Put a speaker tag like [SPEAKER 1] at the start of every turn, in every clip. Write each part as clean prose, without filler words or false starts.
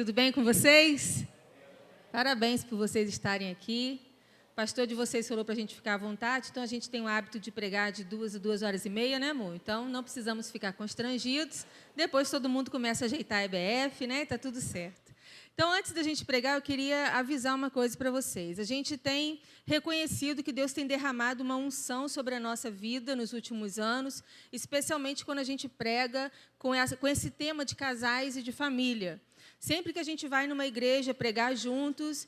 [SPEAKER 1] Tudo bem com vocês? Parabéns por vocês estarem aqui. O pastor de vocês falou para a gente ficar à vontade, então a gente tem o hábito de pregar de 2 a 2h30, né, amor? Então não precisamos ficar constrangidos. Depois todo mundo começa a ajeitar a EBF, né? Está tudo certo. Então, antes da gente pregar, eu queria avisar uma coisa para vocês. A gente tem reconhecido que Deus tem derramado uma unção sobre a nossa vida nos últimos anos, especialmente quando a gente prega com esse tema de casais e de família. Sempre que a gente vai numa igreja pregar juntos,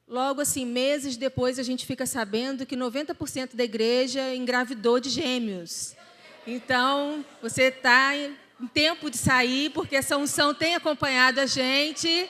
[SPEAKER 1] logo assim, meses depois, a gente fica sabendo que 90% da igreja engravidou de gêmeos. Então, você está em tempo de sair, porque essa unção tem acompanhado a gente.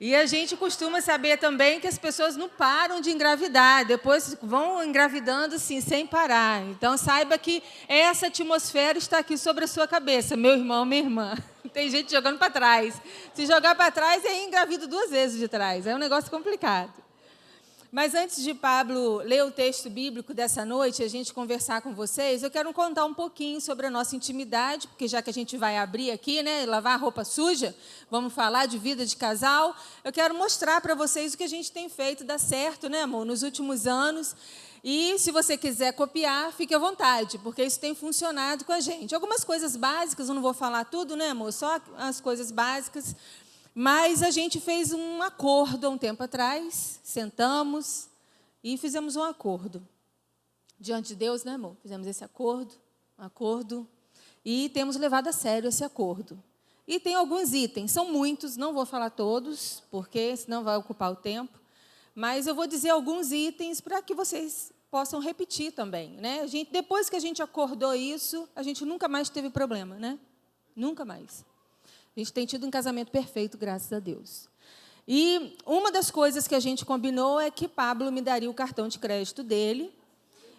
[SPEAKER 1] E a gente costuma saber também que as pessoas não param de engravidar, depois vão engravidando assim, sem parar. Então, saiba que essa atmosfera está aqui sobre a sua cabeça, meu irmão, minha irmã. Tem gente jogando para trás. Se jogar para trás, é engravido 2 vezes de trás. É um negócio complicado. Mas antes de Pablo ler o texto bíblico dessa noite, a gente conversar com vocês, eu quero contar um pouquinho sobre a nossa intimidade, porque já que a gente vai abrir aqui, né, lavar a roupa suja, vamos falar de vida de casal, eu quero mostrar para vocês o que a gente tem feito dar certo, né, amor, nos últimos anos. E se você quiser copiar, fique à vontade, porque isso tem funcionado com a gente. Algumas coisas básicas, eu não vou falar tudo, né, amor, só as coisas básicas. Mas a gente fez um acordo há um tempo atrás, sentamos e fizemos um acordo. Diante de Deus, né, amor? Fizemos esse acordo, e temos levado a sério esse acordo. E tem alguns itens, são muitos, não vou falar todos, porque senão vai ocupar o tempo, mas eu vou dizer alguns itens para que vocês possam repetir também, né? Depois que a gente acordou isso, a gente nunca mais teve problema, né? Nunca mais. A gente tem tido um casamento perfeito, graças a Deus. E uma das coisas que a gente combinou é que Pablo me daria o cartão de crédito dele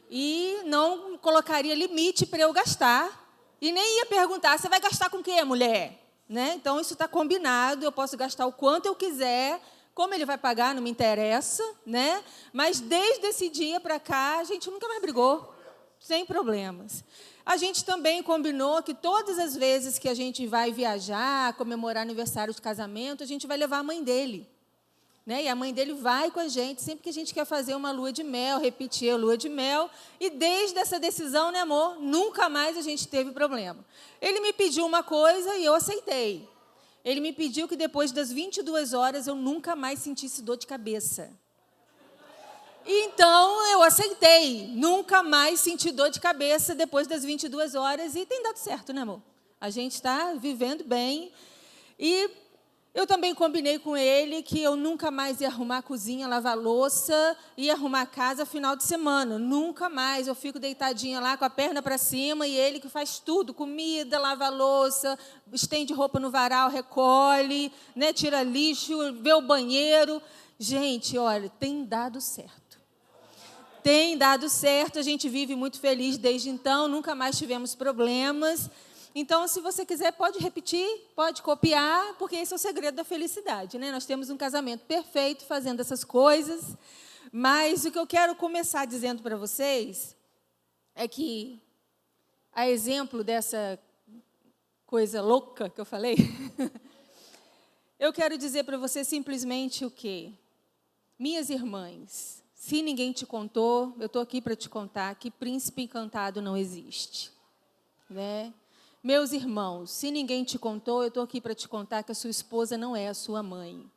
[SPEAKER 1] e não colocaria limite para eu gastar. E nem ia perguntar, você vai gastar com o quê, mulher? Né? Então, isso está combinado, eu posso gastar o quanto eu quiser. Como ele vai pagar, não me interessa. Né? Mas, desde esse dia para cá, a gente nunca mais brigou, sem problemas. A gente também combinou que todas as vezes que a gente vai viajar, comemorar aniversário de casamento, a gente vai levar a mãe dele. Né? E a mãe dele vai com a gente sempre que a gente quer fazer uma lua de mel, repetir a lua de mel. E desde essa decisão, né, amor, nunca mais a gente teve problema. Ele me pediu uma coisa e eu aceitei. Ele me pediu que depois das 22 horas eu nunca mais sentisse dor de cabeça. Então, eu aceitei. Nunca mais senti dor de cabeça depois das 22 horas. E tem dado certo, né, amor? A gente está vivendo bem. E eu também combinei com ele que eu nunca mais ia arrumar a cozinha, lavar louça e arrumar a casa final de semana. Nunca mais. Eu fico deitadinha lá com a perna para cima e ele que faz tudo. Comida, lava louça, estende roupa no varal, recolhe, né, tira lixo, vê o banheiro. Gente, olha, tem dado certo. Tem dado certo, a gente vive muito feliz desde então, nunca mais tivemos problemas. Então, se você quiser, pode repetir, pode copiar, porque esse é o segredo da felicidade. Né? Nós temos um casamento perfeito fazendo essas coisas, mas o que eu quero começar dizendo para vocês é que, a exemplo dessa coisa louca que eu falei, eu quero dizer para você simplesmente o quê? Minhas irmãs, se ninguém te contou, eu estou aqui para te contar que príncipe encantado não existe. Né? Meus irmãos, se ninguém te contou, eu estou aqui para te contar que a sua esposa não é a sua mãe.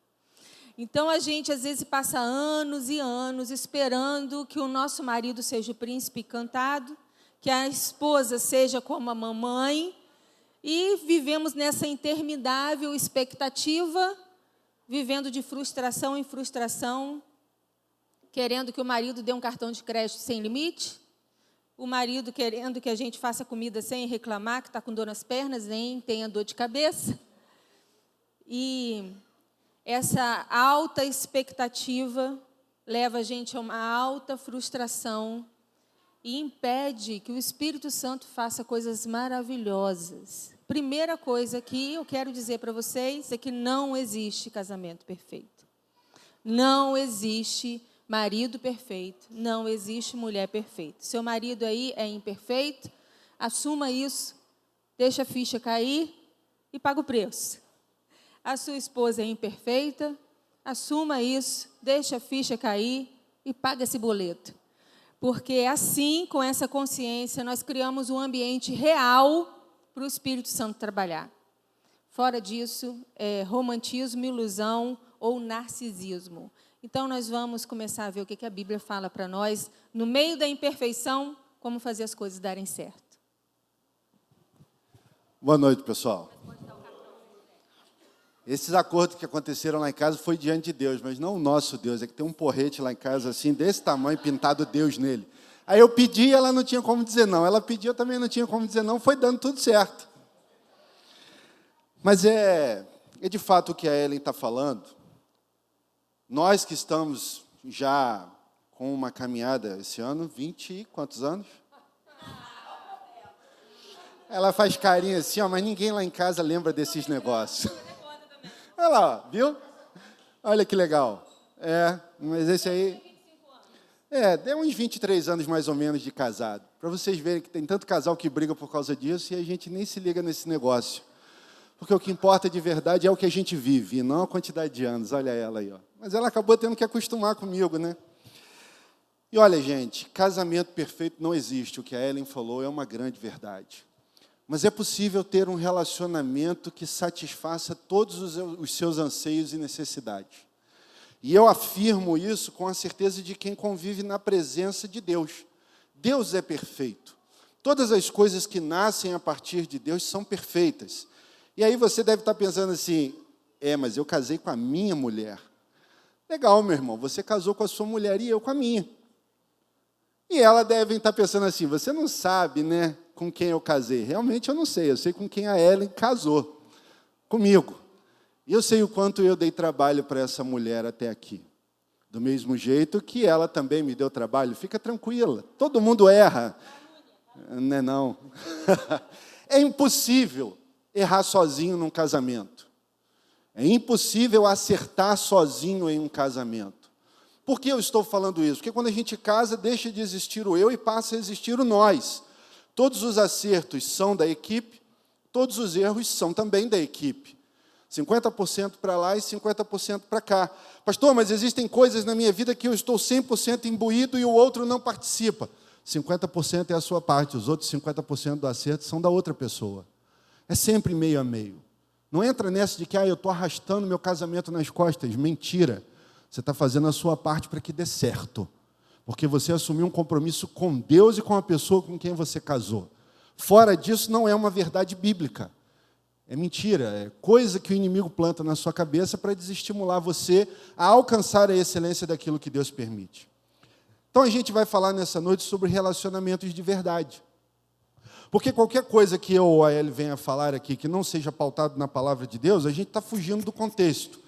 [SPEAKER 1] Então, a gente, às vezes, passa anos e anos esperando que o nosso marido seja o príncipe encantado, que a esposa seja como a mamãe, e vivemos nessa interminável expectativa, vivendo de frustração em frustração, querendo que o marido dê um cartão de crédito sem limite, o marido querendo que a gente faça comida sem reclamar, que está com dor nas pernas, nem tenha dor de cabeça. E essa alta expectativa leva a gente a uma alta frustração e impede que o Espírito Santo faça coisas maravilhosas. Primeira coisa que eu quero dizer para vocês é que não existe casamento perfeito. Não existe marido perfeito, não existe mulher perfeita. Seu marido aí é imperfeito, assuma isso, deixa a ficha cair e paga o preço. A sua esposa é imperfeita, assuma isso, deixa a ficha cair e paga esse boleto. Porque assim, com essa consciência, nós criamos um ambiente real para o Espírito Santo trabalhar. Fora disso, é romantismo, ilusão ou narcisismo. Então, nós vamos começar a ver o que a Bíblia fala para nós, no meio da imperfeição, como fazer as coisas darem certo.
[SPEAKER 2] Boa noite, pessoal. Esses acordos que aconteceram lá em casa foi diante de Deus, mas não o nosso Deus. É que tem um porrete lá em casa, assim, desse tamanho, pintado Deus nele. Aí eu pedi e ela não tinha como dizer não. Ela pediu, eu também não tinha como dizer não. Foi dando tudo certo. Mas é de fato o que a Ellen está falando. Nós que estamos já com uma caminhada esse ano, 20 e quantos anos? Ela faz carinha assim, ó, mas ninguém lá em casa lembra desses negócios. Olha lá, viu? Olha que legal. Mas esse aí... deu uns 23 anos mais ou menos de casado. Para vocês verem que tem tanto casal que briga por causa disso e a gente nem se liga nesse negócio. Porque o que importa de verdade é o que a gente vive, e não a quantidade de anos. Olha ela aí, ó. Mas ela acabou tendo que acostumar comigo, né? E olha, gente, casamento perfeito não existe. O que a Ellen falou é uma grande verdade. Mas é possível ter um relacionamento que satisfaça todos os seus anseios e necessidades. E eu afirmo isso com a certeza de quem convive na presença de Deus. Deus é perfeito. Todas as coisas que nascem a partir de Deus são perfeitas. E aí você deve estar pensando assim, mas eu casei com a minha mulher. Legal, meu irmão, você casou com a sua mulher e eu com a minha. E ela deve estar pensando assim, você não sabe, né, com quem eu casei. Realmente eu não sei, eu sei com quem a Ellen casou, comigo. E eu sei o quanto eu dei trabalho para essa mulher até aqui. Do mesmo jeito que ela também me deu trabalho, fica tranquila, todo mundo erra. Não é não. É impossível errar sozinho num casamento. É impossível acertar sozinho em um casamento. Por que eu estou falando isso? Porque quando a gente casa, deixa de existir o eu e passa a existir o nós. Todos os acertos são da equipe, todos os erros são também da equipe. 50% para lá e 50% para cá. Pastor, mas existem coisas na minha vida que eu estou 100% imbuído e o outro não participa. 50% é a sua parte, os outros 50% do acerto são da outra pessoa. É sempre meio a meio. Não entra nessa de que eu estou arrastando meu casamento nas costas. Mentira. Você está fazendo a sua parte para que dê certo. Porque você assumiu um compromisso com Deus e com a pessoa com quem você casou. Fora disso, não é uma verdade bíblica. É mentira. É coisa que o inimigo planta na sua cabeça para desestimular você a alcançar a excelência daquilo que Deus permite. Então, a gente vai falar nessa noite sobre relacionamentos de verdade. Porque qualquer coisa que eu ou a Eli venha falar aqui que não seja pautado na palavra de Deus, a gente está fugindo do contexto.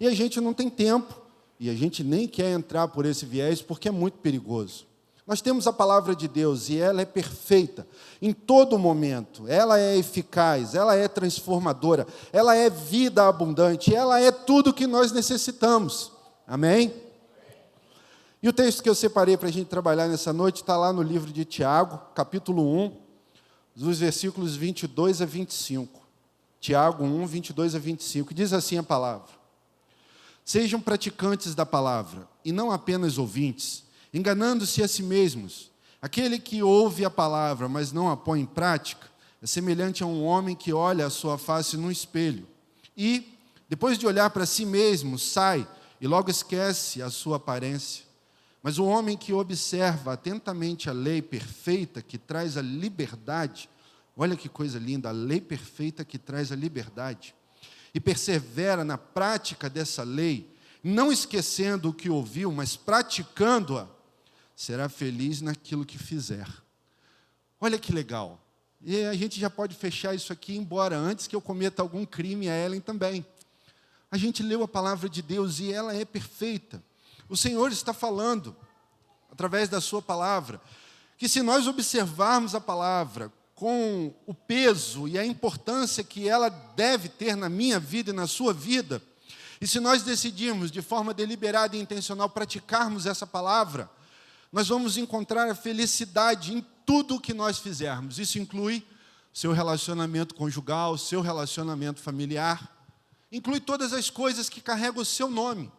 [SPEAKER 2] E a gente não tem tempo, e a gente nem quer entrar por esse viés, porque é muito perigoso. Nós temos a palavra de Deus, e ela é perfeita em todo momento. Ela é eficaz, ela é transformadora, ela é vida abundante, ela é tudo o que nós necessitamos. Amém? E o texto que eu separei para a gente trabalhar nessa noite está lá no livro de Tiago, capítulo 1, dos versículos 22 a 25. Tiago 1, 22 a 25. Diz assim a palavra: Sejam praticantes da palavra, e não apenas ouvintes, enganando-se a si mesmos. Aquele que ouve a palavra, mas não a põe em prática, é semelhante a um homem que olha a sua face no espelho. E, depois de olhar para si mesmo, sai e logo esquece a sua aparência. Mas o homem que observa atentamente a lei perfeita que traz a liberdade, olha que coisa linda, a lei perfeita que traz a liberdade, e persevera na prática dessa lei, não esquecendo o que ouviu, mas praticando-a, será feliz naquilo que fizer. Olha que legal. E a gente já pode fechar isso aqui, embora antes que eu cometa algum crime, a Ellen também. A gente leu a palavra de Deus e ela é perfeita. O Senhor está falando, através da sua palavra, que se nós observarmos a palavra com o peso e a importância que ela deve ter na minha vida e na sua vida, e se nós decidirmos de forma deliberada e intencional praticarmos essa palavra, nós vamos encontrar a felicidade em tudo o que nós fizermos. Isso inclui seu relacionamento conjugal, seu relacionamento familiar. Inclui todas as coisas que carregam o seu nome.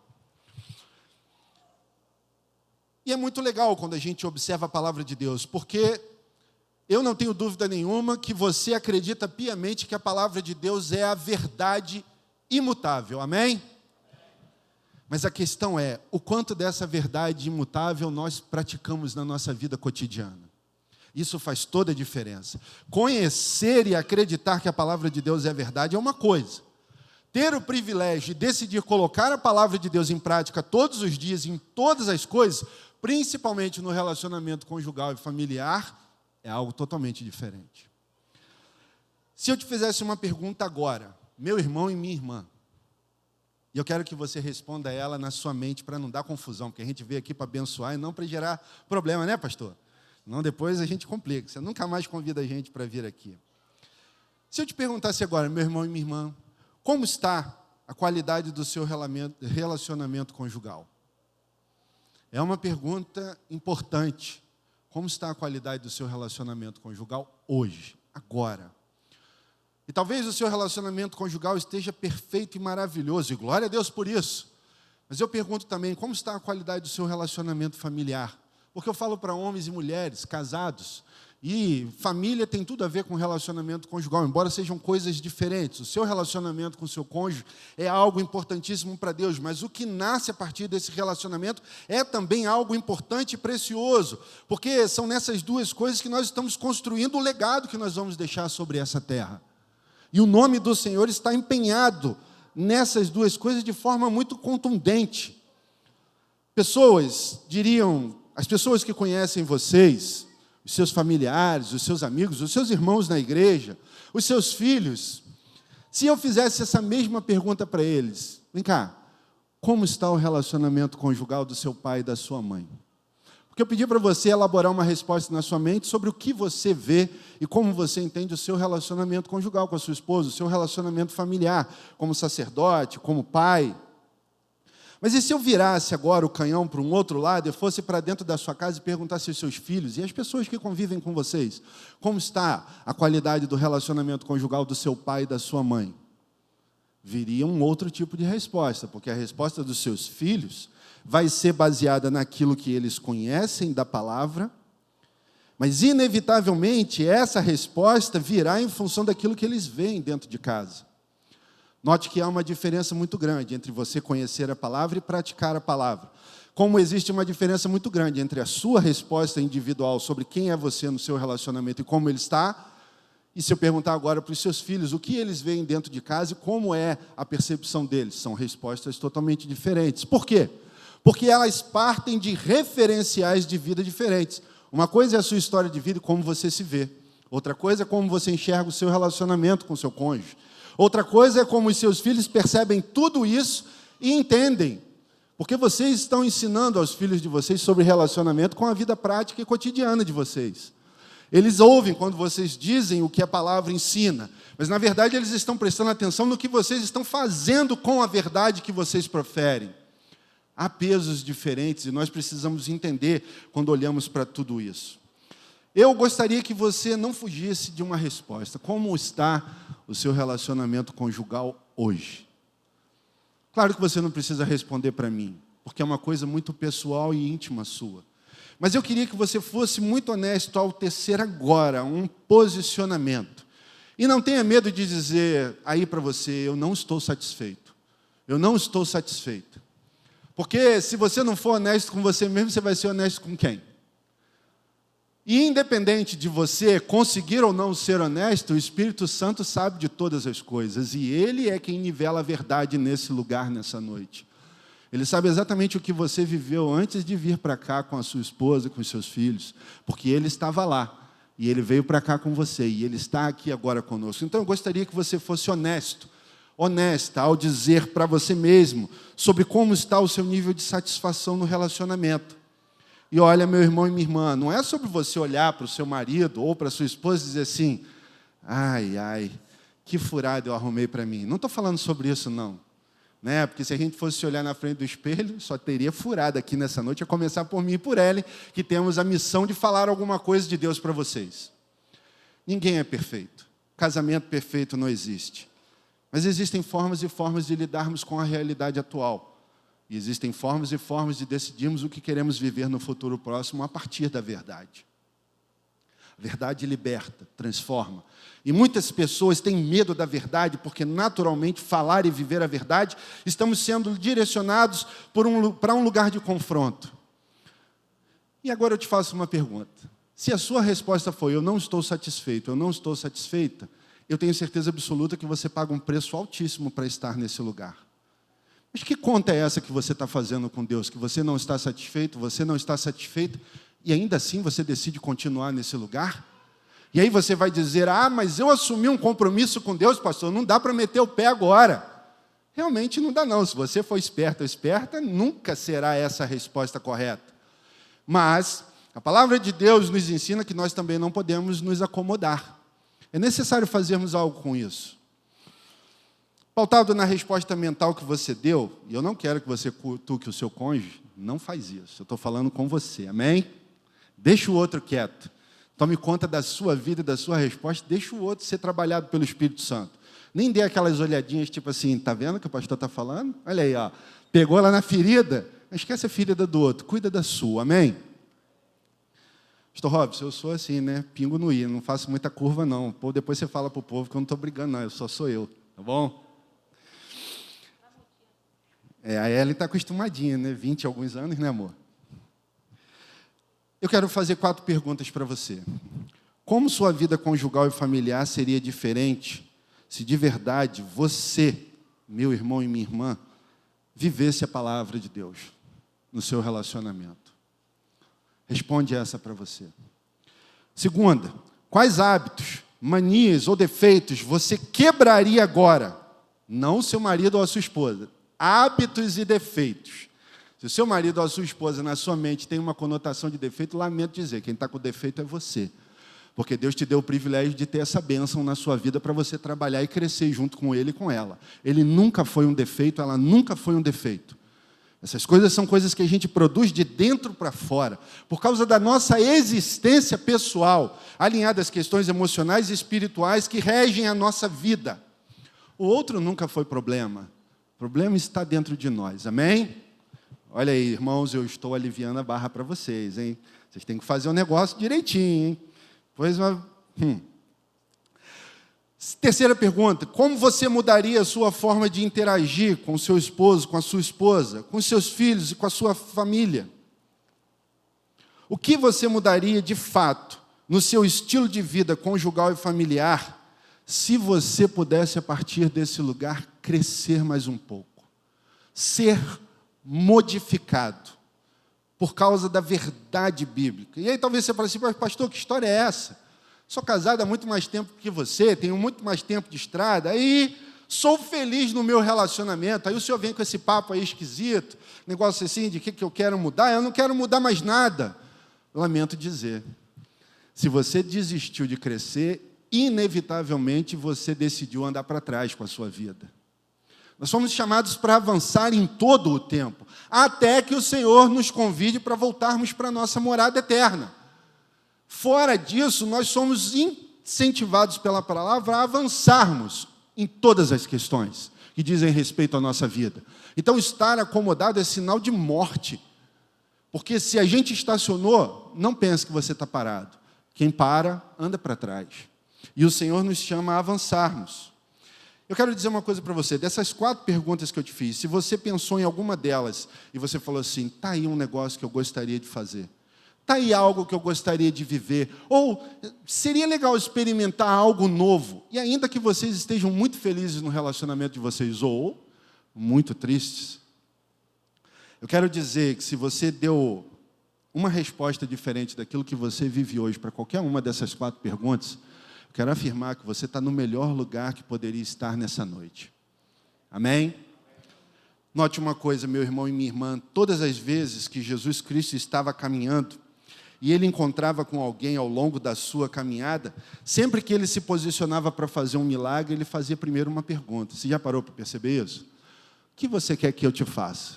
[SPEAKER 2] E é muito legal quando a gente observa a palavra de Deus, porque eu não tenho dúvida nenhuma que você acredita piamente que a palavra de Deus é a verdade imutável. Amém? Mas a questão é, o quanto dessa verdade imutável nós praticamos na nossa vida cotidiana. Isso faz toda a diferença. Conhecer e acreditar que a palavra de Deus é verdade é uma coisa. Ter o privilégio de decidir colocar a palavra de Deus em prática todos os dias, em todas as coisas, principalmente no relacionamento conjugal e familiar, é algo totalmente diferente. Se eu te fizesse uma pergunta agora, meu irmão e minha irmã, e eu quero que você responda ela na sua mente para não dar confusão, porque a gente veio aqui para abençoar e não para gerar problema, né, pastor? Não, depois a gente complica. Você nunca mais convida a gente para vir aqui. Se eu te perguntasse agora, meu irmão e minha irmã, como está a qualidade do seu relacionamento conjugal? É uma pergunta importante. Como está a qualidade do seu relacionamento conjugal hoje, agora? E talvez o seu relacionamento conjugal esteja perfeito e maravilhoso, e glória a Deus por isso. Mas eu pergunto também, como está a qualidade do seu relacionamento familiar? Porque eu falo para homens e mulheres, casados, e família tem tudo a ver com relacionamento conjugal, embora sejam coisas diferentes. O seu relacionamento com o seu cônjuge é algo importantíssimo para Deus, mas o que nasce a partir desse relacionamento é também algo importante e precioso, porque são nessas duas coisas que nós estamos construindo o legado que nós vamos deixar sobre essa terra. E o nome do Senhor está empenhado nessas duas coisas de forma muito contundente. Pessoas diriam, as pessoas que conhecem vocês, os seus familiares, os seus amigos, os seus irmãos na igreja, os seus filhos, se eu fizesse essa mesma pergunta para eles, vem cá, como está o relacionamento conjugal do seu pai e da sua mãe? Porque eu pedi para você elaborar uma resposta na sua mente sobre o que você vê e como você entende o seu relacionamento conjugal com a sua esposa, o seu relacionamento familiar, como sacerdote, como pai. Mas e se eu virasse agora o canhão para um outro lado e fosse para dentro da sua casa e perguntasse aos seus filhos e às pessoas que convivem com vocês, como está a qualidade do relacionamento conjugal do seu pai e da sua mãe? Viria um outro tipo de resposta, porque a resposta dos seus filhos vai ser baseada naquilo que eles conhecem da palavra, mas, inevitavelmente, essa resposta virá em função daquilo que eles veem dentro de casa. Note que há uma diferença muito grande entre você conhecer a palavra e praticar a palavra. Como existe uma diferença muito grande entre a sua resposta individual sobre quem é você no seu relacionamento e como ele está, e se eu perguntar agora para os seus filhos o que eles veem dentro de casa e como é a percepção deles, são respostas totalmente diferentes. Por quê? Porque elas partem de referenciais de vida diferentes. Uma coisa é a sua história de vida e como você se vê. Outra coisa é como você enxerga o seu relacionamento com o seu cônjuge. Outra coisa é como os seus filhos percebem tudo isso e entendem. Porque vocês estão ensinando aos filhos de vocês sobre relacionamento com a vida prática e cotidiana de vocês. Eles ouvem quando vocês dizem o que a palavra ensina, mas, na verdade, eles estão prestando atenção no que vocês estão fazendo com a verdade que vocês proferem. Há pesos diferentes e nós precisamos entender quando olhamos para tudo isso. Eu gostaria que você não fugisse de uma resposta. Como está o seu relacionamento conjugal hoje? Claro que você não precisa responder para mim, porque é uma coisa muito pessoal e íntima sua. Mas eu queria que você fosse muito honesto ao tecer agora um posicionamento. E não tenha medo de dizer aí para você, eu não estou satisfeito. Eu não estou satisfeito. Porque se você não for honesto com você mesmo, você vai ser honesto com quem? E independente de você conseguir ou não ser honesto, o Espírito Santo sabe de todas as coisas. E Ele é quem nivela a verdade nesse lugar, nessa noite. Ele sabe exatamente o que você viveu antes de vir para cá com a sua esposa, com os seus filhos. Porque Ele estava lá. E Ele veio para cá com você. E Ele está aqui agora conosco. Então eu gostaria que você fosse honesto. Honesta ao dizer para você mesmo sobre como está o seu nível de satisfação no relacionamento. E olha, meu irmão e minha irmã, não é sobre você olhar para o seu marido ou para a sua esposa e dizer assim, ai, que furada eu arrumei para mim. Não estou falando sobre isso, não. Né? Porque se a gente fosse olhar na frente do espelho, só teria furada aqui nessa noite, a começar por mim e por Ellen, que temos a missão de falar alguma coisa de Deus para vocês. Ninguém é perfeito. Casamento perfeito não existe. Mas existem formas e formas de lidarmos com a realidade atual. E existem formas e formas de decidirmos o que queremos viver no futuro próximo a partir da verdade. A verdade liberta, transforma. E muitas pessoas têm medo da verdade porque, naturalmente, falar e viver a verdade, estamos sendo direcionados para um lugar de confronto. E agora eu te faço uma pergunta. Se a sua resposta foi, eu não estou satisfeito, eu não estou satisfeita, eu tenho certeza absoluta que você paga um preço altíssimo para estar nesse lugar. Mas que conta é essa que você está fazendo com Deus? Que você não está satisfeito, você não está satisfeita, e ainda assim você decide continuar nesse lugar? E aí você vai dizer, mas eu assumi um compromisso com Deus, pastor, não dá para meter o pé agora. Realmente não dá não. Se você for esperto ou esperta, nunca será essa a resposta correta. Mas a palavra de Deus nos ensina que nós também não podemos nos acomodar. É necessário fazermos algo com isso. Pautado na resposta mental que você deu, e eu não quero que você cutuque o seu cônjuge, não faz isso. Eu estou falando com você, amém? Deixa o outro quieto. Tome conta da sua vida e da sua resposta, deixa o outro ser trabalhado pelo Espírito Santo. Nem dê aquelas olhadinhas tipo assim, tá vendo o que o pastor está falando? Olha aí, ó, pegou lá na ferida, não esquece a ferida do outro, cuida da sua, amém? Pastor Robson, eu sou assim, né? Pingo no i, não faço muita curva, não. Pô, depois você fala para o povo que eu não estou brigando, não, eu só sou eu, tá bom? A Ellen está acostumadinha, né? 20 e alguns anos, né, amor? Eu quero fazer 4 perguntas para você. Como sua vida conjugal e familiar seria diferente se de verdade você, meu irmão e minha irmã, vivesse a palavra de Deus no seu relacionamento? Responde essa para você. Segunda, quais hábitos, manias ou defeitos você quebraria agora? Não o seu marido ou a sua esposa. Hábitos e defeitos. Se o seu marido ou a sua esposa na sua mente tem uma conotação de defeito, lamento dizer, quem está com defeito é você. Porque Deus te deu o privilégio de ter essa bênção na sua vida para você trabalhar e crescer junto com ele e com ela. Ele nunca foi um defeito, ela nunca foi um defeito. Essas coisas são coisas que a gente produz de dentro para fora, por causa da nossa existência pessoal, alinhada às questões emocionais e espirituais que regem a nossa vida. O outro nunca foi problema. O problema está dentro de nós, amém? Olha aí, irmãos, eu estou aliviando a barra para vocês, hein? Vocês têm que fazer o negócio direitinho, hein? Pois, Terceira pergunta, como você mudaria a sua forma de interagir com o seu esposo, com a sua esposa, com os seus filhos e com a sua família? O que você mudaria de fato no seu estilo de vida conjugal e familiar se você pudesse, a partir desse lugar, crescer mais um pouco? Ser modificado por causa da verdade bíblica. E aí talvez você fale assim, pastor, que história é essa? Sou casado há muito mais tempo que você, tenho muito mais tempo de estrada, aí sou feliz no meu relacionamento. Aí o senhor vem com esse papo aí esquisito, negócio assim de que eu quero mudar, eu não quero mudar mais nada. Lamento dizer, se você desistiu de crescer, inevitavelmente você decidiu andar para trás com a sua vida. Nós somos chamados para avançar em todo o tempo, até que o Senhor nos convide para voltarmos para a nossa morada eterna. Fora disso, nós somos incentivados pela palavra a avançarmos em todas as questões que dizem respeito à nossa vida. Então, estar acomodado é sinal de morte. Porque se a gente estacionou, não pense que você está parado. Quem para, anda para trás. E o Senhor nos chama a avançarmos. Eu quero dizer uma coisa para você. Dessas 4 perguntas que eu te fiz, se você pensou em alguma delas e você falou assim, está aí um negócio que eu gostaria de fazer. Está aí algo que eu gostaria de viver. Ou seria legal experimentar algo novo. E ainda que vocês estejam muito felizes no relacionamento de vocês, ou muito tristes, eu quero dizer que se você deu uma resposta diferente daquilo que você vive hoje para qualquer uma dessas 4 perguntas, eu quero afirmar que você está no melhor lugar que poderia estar nessa noite. Amém? Note uma coisa, meu irmão e minha irmã, todas as vezes que Jesus Cristo estava caminhando, e ele encontrava com alguém ao longo da sua caminhada, sempre que ele se posicionava para fazer um milagre, ele fazia primeiro uma pergunta. Você já parou para perceber isso? O que você quer que eu te faça?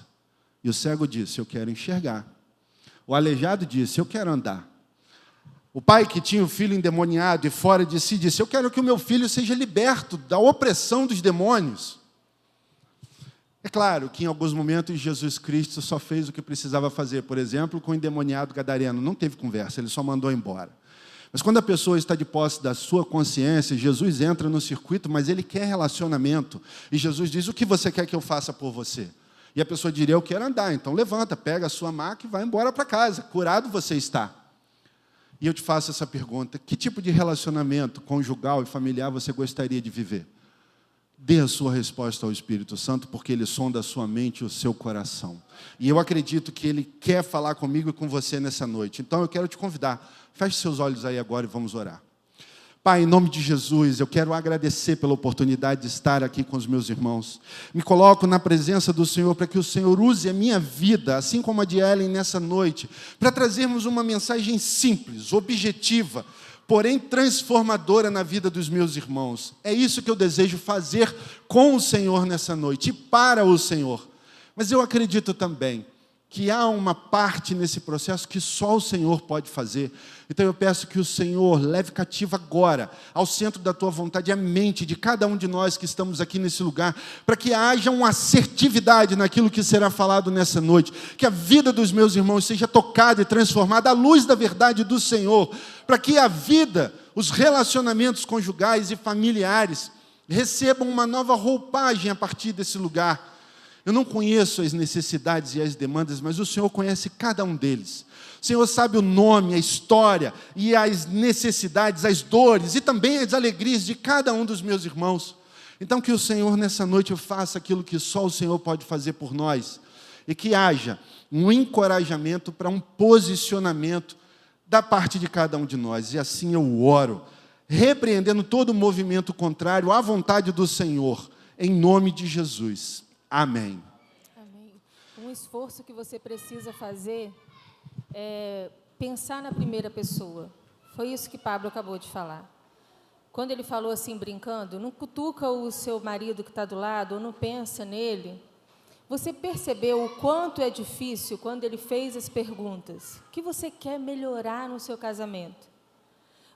[SPEAKER 2] E o cego disse, eu quero enxergar. O aleijado disse, eu quero andar. O pai que tinha o filho endemoniado e fora de si disse: eu quero que o meu filho seja liberto da opressão dos demônios. É claro que em alguns momentos Jesus Cristo só fez o que precisava fazer. Por exemplo, com o endemoniado gadareno. Não teve conversa, ele só mandou embora. Mas quando a pessoa está de posse da sua consciência, Jesus entra no circuito, mas ele quer relacionamento. E Jesus diz: o que você quer que eu faça por você? E a pessoa diria: eu quero andar. Então levanta, pega a sua maca e vai embora para casa. Curado você está. E eu te faço essa pergunta: que tipo de relacionamento conjugal e familiar você gostaria de viver? Dê a sua resposta ao Espírito Santo, porque Ele sonda a sua mente e o seu coração. E eu acredito que Ele quer falar comigo e com você nessa noite. Então eu quero te convidar, feche seus olhos aí agora e vamos orar. Pai, em nome de Jesus, eu quero agradecer pela oportunidade de estar aqui com os meus irmãos. Me coloco na presença do Senhor para que o Senhor use a minha vida, assim como a de Ellen nessa noite, para trazermos uma mensagem simples, objetiva, porém transformadora na vida dos meus irmãos. É isso que eu desejo fazer com o Senhor nessa noite e para o Senhor. Mas eu acredito também que há uma parte nesse processo que só o Senhor pode fazer. Então eu peço que o Senhor leve cativo agora ao centro da tua vontade a mente de cada um de nós que estamos aqui nesse lugar, para que haja uma assertividade naquilo que será falado nessa noite, que a vida dos meus irmãos seja tocada e transformada à luz da verdade do Senhor, para que a vida, os relacionamentos conjugais e familiares recebam uma nova roupagem a partir desse lugar. Eu não conheço as necessidades e as demandas, mas o Senhor conhece cada um deles. O Senhor sabe o nome, a história e as necessidades, as dores e também as alegrias de cada um dos meus irmãos. Então que o Senhor nessa noite faça aquilo que só o Senhor pode fazer por nós e que haja um encorajamento para um posicionamento da parte de cada um de nós. E assim eu oro, repreendendo todo o movimento contrário à vontade do Senhor, em nome de Jesus. Amém.
[SPEAKER 1] Amém. Um esforço que você precisa fazer é pensar na primeira pessoa. Foi isso que Pablo acabou de falar. Quando ele falou assim, brincando, não cutuca o seu marido que está do lado, ou não pensa nele. Você percebeu o quanto é difícil quando ele fez as perguntas? O que você quer melhorar no seu casamento?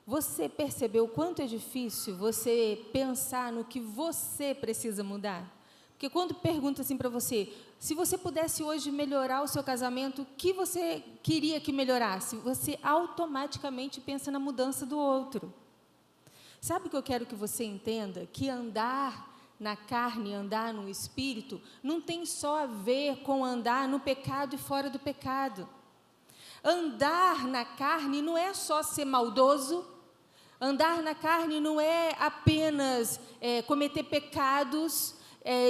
[SPEAKER 1] Você percebeu o quanto é difícil você pensar no que você precisa mudar? Porque quando pergunta assim para você, se você pudesse hoje melhorar o seu casamento, o que você queria que melhorasse? Você automaticamente pensa na mudança do outro. Sabe o que eu quero que você entenda? Que andar na carne, andar no espírito, não tem só a ver com andar no pecado e fora do pecado. Andar na carne não é só ser maldoso. Andar na carne não é apenas cometer pecados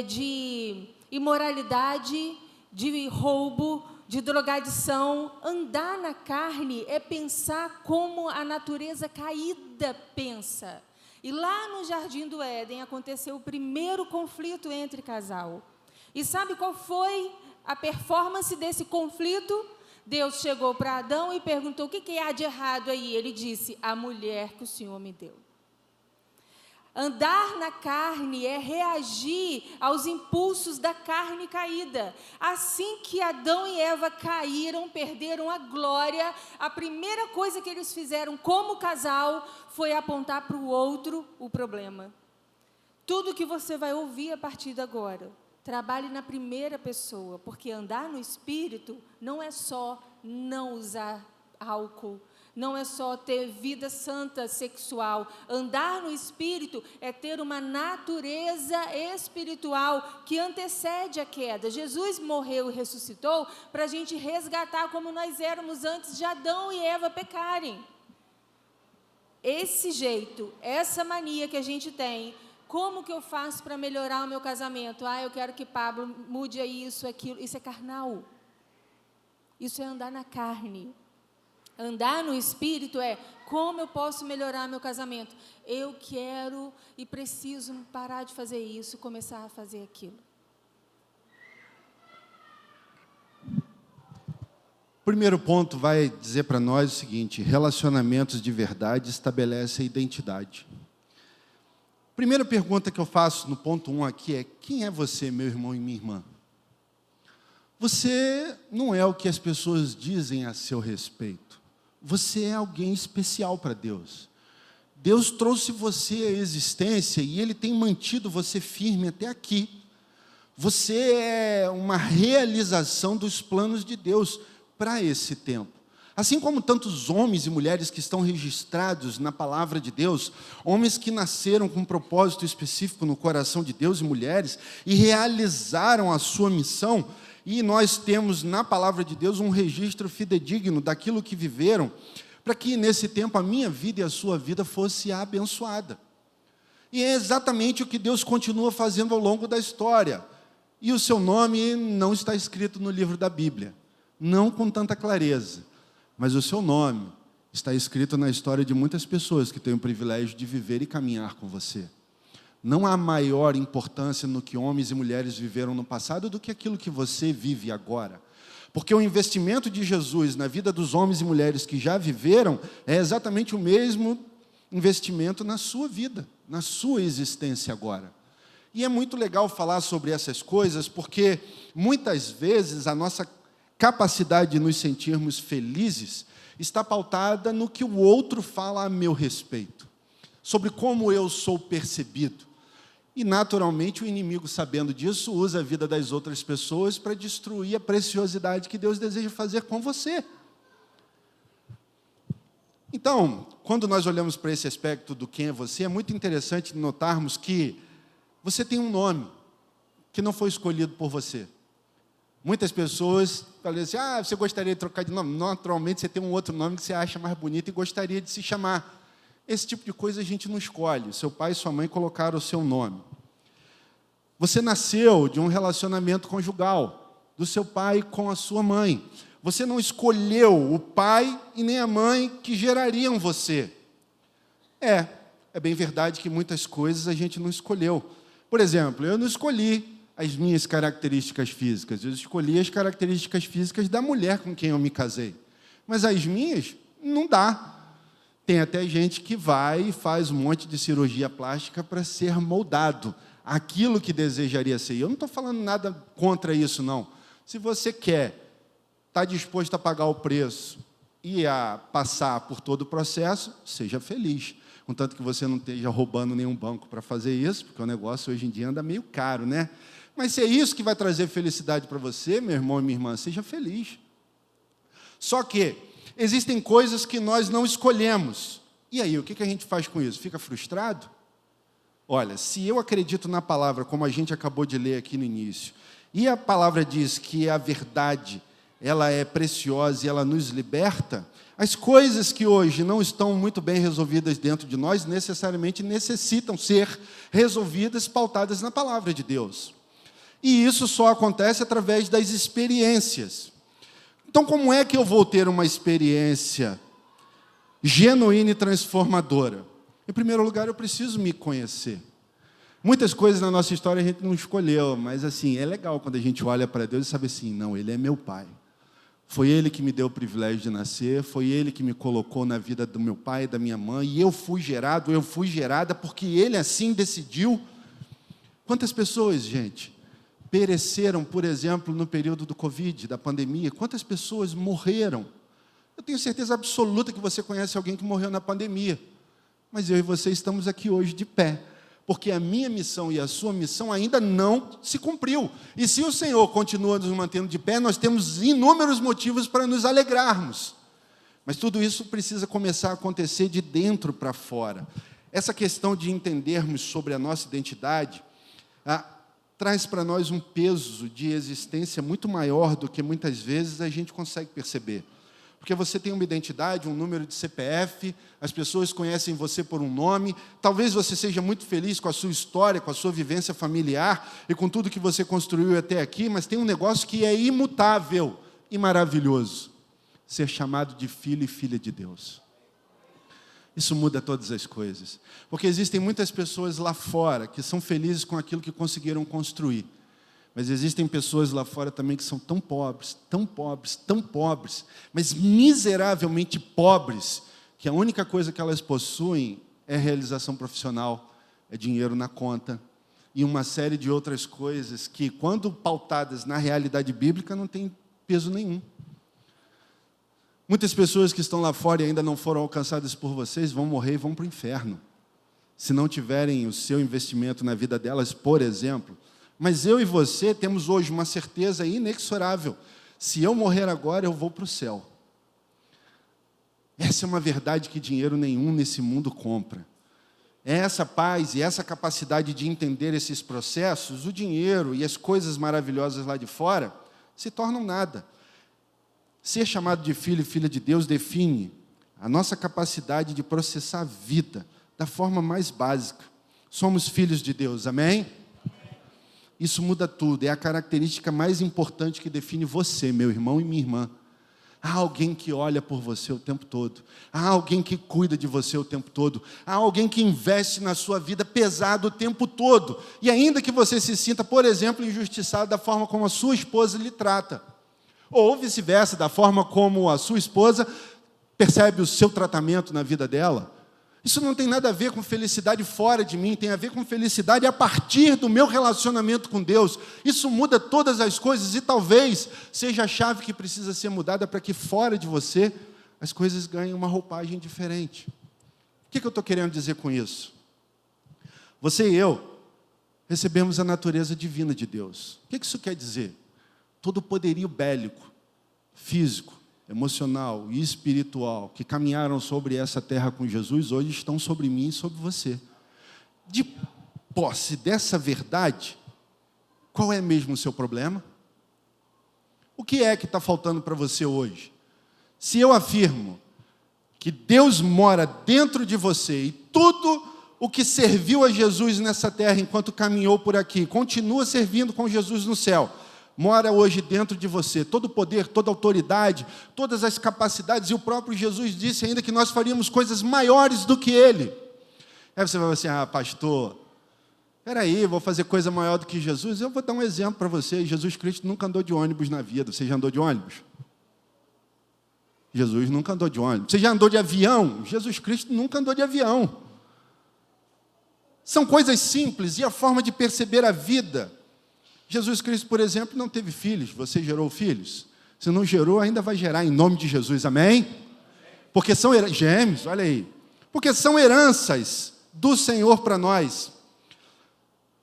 [SPEAKER 1] de imoralidade, de roubo, de drogadição. Andar na carne é pensar como a natureza caída pensa. E lá no Jardim do Éden aconteceu o primeiro conflito entre casal. E sabe qual foi a performance desse conflito? Deus chegou para Adão e perguntou: o que há de errado aí? Ele disse: a mulher que o Senhor me deu. Andar na carne é reagir aos impulsos da carne caída. Assim que Adão e Eva caíram, perderam a glória, a primeira coisa que eles fizeram como casal foi apontar para o outro o problema. Tudo que você vai ouvir a partir de agora, trabalhe na primeira pessoa, porque andar no espírito não é só não usar álcool, não é só ter vida santa sexual. Andar no espírito é ter uma natureza espiritual que antecede a queda. Jesus morreu e ressuscitou para a gente resgatar como nós éramos antes de Adão e Eva pecarem. Esse jeito, essa mania que a gente tem, como que eu faço para melhorar o meu casamento? Eu quero que Pablo mude isso, aquilo. Isso é carnal. Isso é andar na carne. Andar no espírito é como eu posso melhorar meu casamento. Eu quero e preciso parar de fazer isso, começar a fazer aquilo.
[SPEAKER 2] O primeiro ponto vai dizer para nós o seguinte: relacionamentos de verdade estabelecem a identidade. A primeira pergunta que eu faço no ponto 1 aqui é: quem é você, meu irmão e minha irmã? Você não é o que as pessoas dizem a seu respeito. Você é alguém especial para Deus. Deus trouxe você à existência e Ele tem mantido você firme até aqui. Você é uma realização dos planos de Deus para esse tempo. Assim como tantos homens e mulheres que estão registrados na palavra de Deus, homens que nasceram com um propósito específico no coração de Deus e mulheres e realizaram a sua missão, e nós temos na palavra de Deus um registro fidedigno daquilo que viveram, para que nesse tempo a minha vida e a sua vida fosse abençoada. E é exatamente o que Deus continua fazendo ao longo da história. E o seu nome não está escrito no livro da Bíblia, não com tanta clareza, mas o seu nome está escrito na história de muitas pessoas que têm o privilégio de viver e caminhar com você. Não há maior importância no que homens e mulheres viveram no passado do que aquilo que você vive agora. Porque o investimento de Jesus na vida dos homens e mulheres que já viveram é exatamente o mesmo investimento na sua vida, na sua existência agora. E é muito legal falar sobre essas coisas, porque muitas vezes a nossa capacidade de nos sentirmos felizes está pautada no que o outro fala a meu respeito, sobre como eu sou percebido. E, naturalmente, o inimigo, sabendo disso, usa a vida das outras pessoas para destruir a preciosidade que Deus deseja fazer com você. Então, quando nós olhamos para esse aspecto do quem é você, é muito interessante notarmos que você tem um nome que não foi escolhido por você. Muitas pessoas falam assim, você gostaria de trocar de nome? Naturalmente, você tem um outro nome que você acha mais bonito e gostaria de se chamar. Esse tipo de coisa a gente não escolhe. Seu pai e sua mãe colocaram o seu nome. Você nasceu de um relacionamento conjugal, do seu pai com a sua mãe. Você não escolheu o pai e nem a mãe que gerariam você. É bem verdade que muitas coisas a gente não escolheu. Por exemplo, eu não escolhi as minhas características físicas, eu escolhi as características físicas da mulher com quem eu me casei. Mas as minhas, não dá. Tem até gente que vai e faz um monte de cirurgia plástica para ser moldado aquilo que desejaria ser. Eu não estou falando nada contra isso, não. Se você quer, está disposto a pagar o preço e a passar por todo o processo, seja feliz. Contanto que você não esteja roubando nenhum banco para fazer isso, porque o negócio hoje em dia anda meio caro, né? Mas se é isso que vai trazer felicidade para você, meu irmão e minha irmã, seja feliz. Só que existem coisas que nós não escolhemos. E aí, o que a gente faz com isso? Fica frustrado? Olha, se eu acredito na palavra, como a gente acabou de ler aqui no início, e a palavra diz que a verdade, ela é preciosa e ela nos liberta, as coisas que hoje não estão muito bem resolvidas dentro de nós, necessariamente necessitam ser resolvidas, pautadas na palavra de Deus. E isso só acontece através das experiências. Então, como é que eu vou ter uma experiência genuína e transformadora? Em primeiro lugar, eu preciso me conhecer. Muitas coisas na nossa história a gente não escolheu, mas assim, é legal quando a gente olha para Deus e sabe assim, não, Ele é meu Pai. Foi Ele que me deu o privilégio de nascer, foi Ele que me colocou na vida do meu pai e da minha mãe, e eu fui gerada porque Ele assim decidiu. Quantas pessoas, gente, pereceram, por exemplo, no período do Covid, da pandemia? Quantas pessoas morreram? Eu tenho certeza absoluta que você conhece alguém que morreu na pandemia. Mas eu e você estamos aqui hoje de pé, porque a minha missão e a sua missão ainda não se cumpriu. E se o Senhor continua nos mantendo de pé, nós temos inúmeros motivos para nos alegrarmos. Mas tudo isso precisa começar a acontecer de dentro para fora. Essa questão de entendermos sobre a nossa identidade traz para nós um peso de existência muito maior do que muitas vezes a gente consegue perceber. Porque você tem uma identidade, um número de CPF, as pessoas conhecem você por um nome, talvez você seja muito feliz com a sua história, com a sua vivência familiar e com tudo que você construiu até aqui, mas tem um negócio que é imutável e maravilhoso: ser chamado de filho e filha de Deus. Isso muda todas as coisas. Porque existem muitas pessoas lá fora que são felizes com aquilo que conseguiram construir. Mas existem pessoas lá fora também que são tão pobres, tão pobres, tão pobres, mas miseravelmente pobres, que a única coisa que elas possuem é realização profissional, é dinheiro na conta, e uma série de outras coisas que, quando pautadas na realidade bíblica, não tem peso nenhum. Muitas pessoas que estão lá fora e ainda não foram alcançadas por vocês vão morrer e vão para o inferno, se não tiverem o seu investimento na vida delas, por exemplo. Mas eu e você temos hoje uma certeza inexorável: se eu morrer agora, eu vou para o céu. Essa é uma verdade que dinheiro nenhum nesse mundo compra. Essa paz e essa capacidade de entender esses processos, o dinheiro e as coisas maravilhosas lá de fora, se tornam nada. Ser chamado de filho e filha de Deus define a nossa capacidade de processar a vida da forma mais básica. Somos filhos de Deus, amém? Isso muda tudo, é a característica mais importante que define você, meu irmão e minha irmã. Há alguém que olha por você o tempo todo. Há alguém que cuida de você o tempo todo. Há alguém que investe na sua vida pesado o tempo todo. E ainda que você se sinta, por exemplo, injustiçado da forma como a sua esposa lhe trata, ou vice-versa, da forma como a sua esposa percebe o seu tratamento na vida dela, isso não tem nada a ver com felicidade fora de mim, tem a ver com felicidade a partir do meu relacionamento com Deus. Isso muda todas as coisas e talvez seja a chave que precisa ser mudada para que fora de você as coisas ganhem uma roupagem diferente. O que eu estou querendo dizer com isso? Você e eu recebemos a natureza divina de Deus. O que isso quer dizer? Todo o poderio bélico, físico, emocional e espiritual que caminharam sobre essa terra com Jesus, hoje estão sobre mim e sobre você. De posse dessa verdade, qual é mesmo o seu problema? O que é que está faltando para você hoje? Se eu afirmo que Deus mora dentro de você e tudo o que serviu a Jesus nessa terra enquanto caminhou por aqui, continua servindo com Jesus no céu, mora hoje dentro de você, todo o poder, toda a autoridade, todas as capacidades, e o próprio Jesus disse ainda que nós faríamos coisas maiores do que Ele. Aí você vai falar assim: pastor, espera aí, vou fazer coisa maior do que Jesus? Eu vou dar um exemplo para você. Jesus Cristo nunca andou de ônibus na vida. Você já andou de ônibus? Jesus nunca andou de ônibus. Você já andou de avião? Jesus Cristo nunca andou de avião. São coisas simples, e a forma de perceber a vida. Jesus Cristo, por exemplo, não teve filhos. Você gerou filhos? Se não gerou, ainda vai gerar, em nome de Jesus, amém? Porque são gêmeos, olha aí. Porque são heranças do Senhor para nós.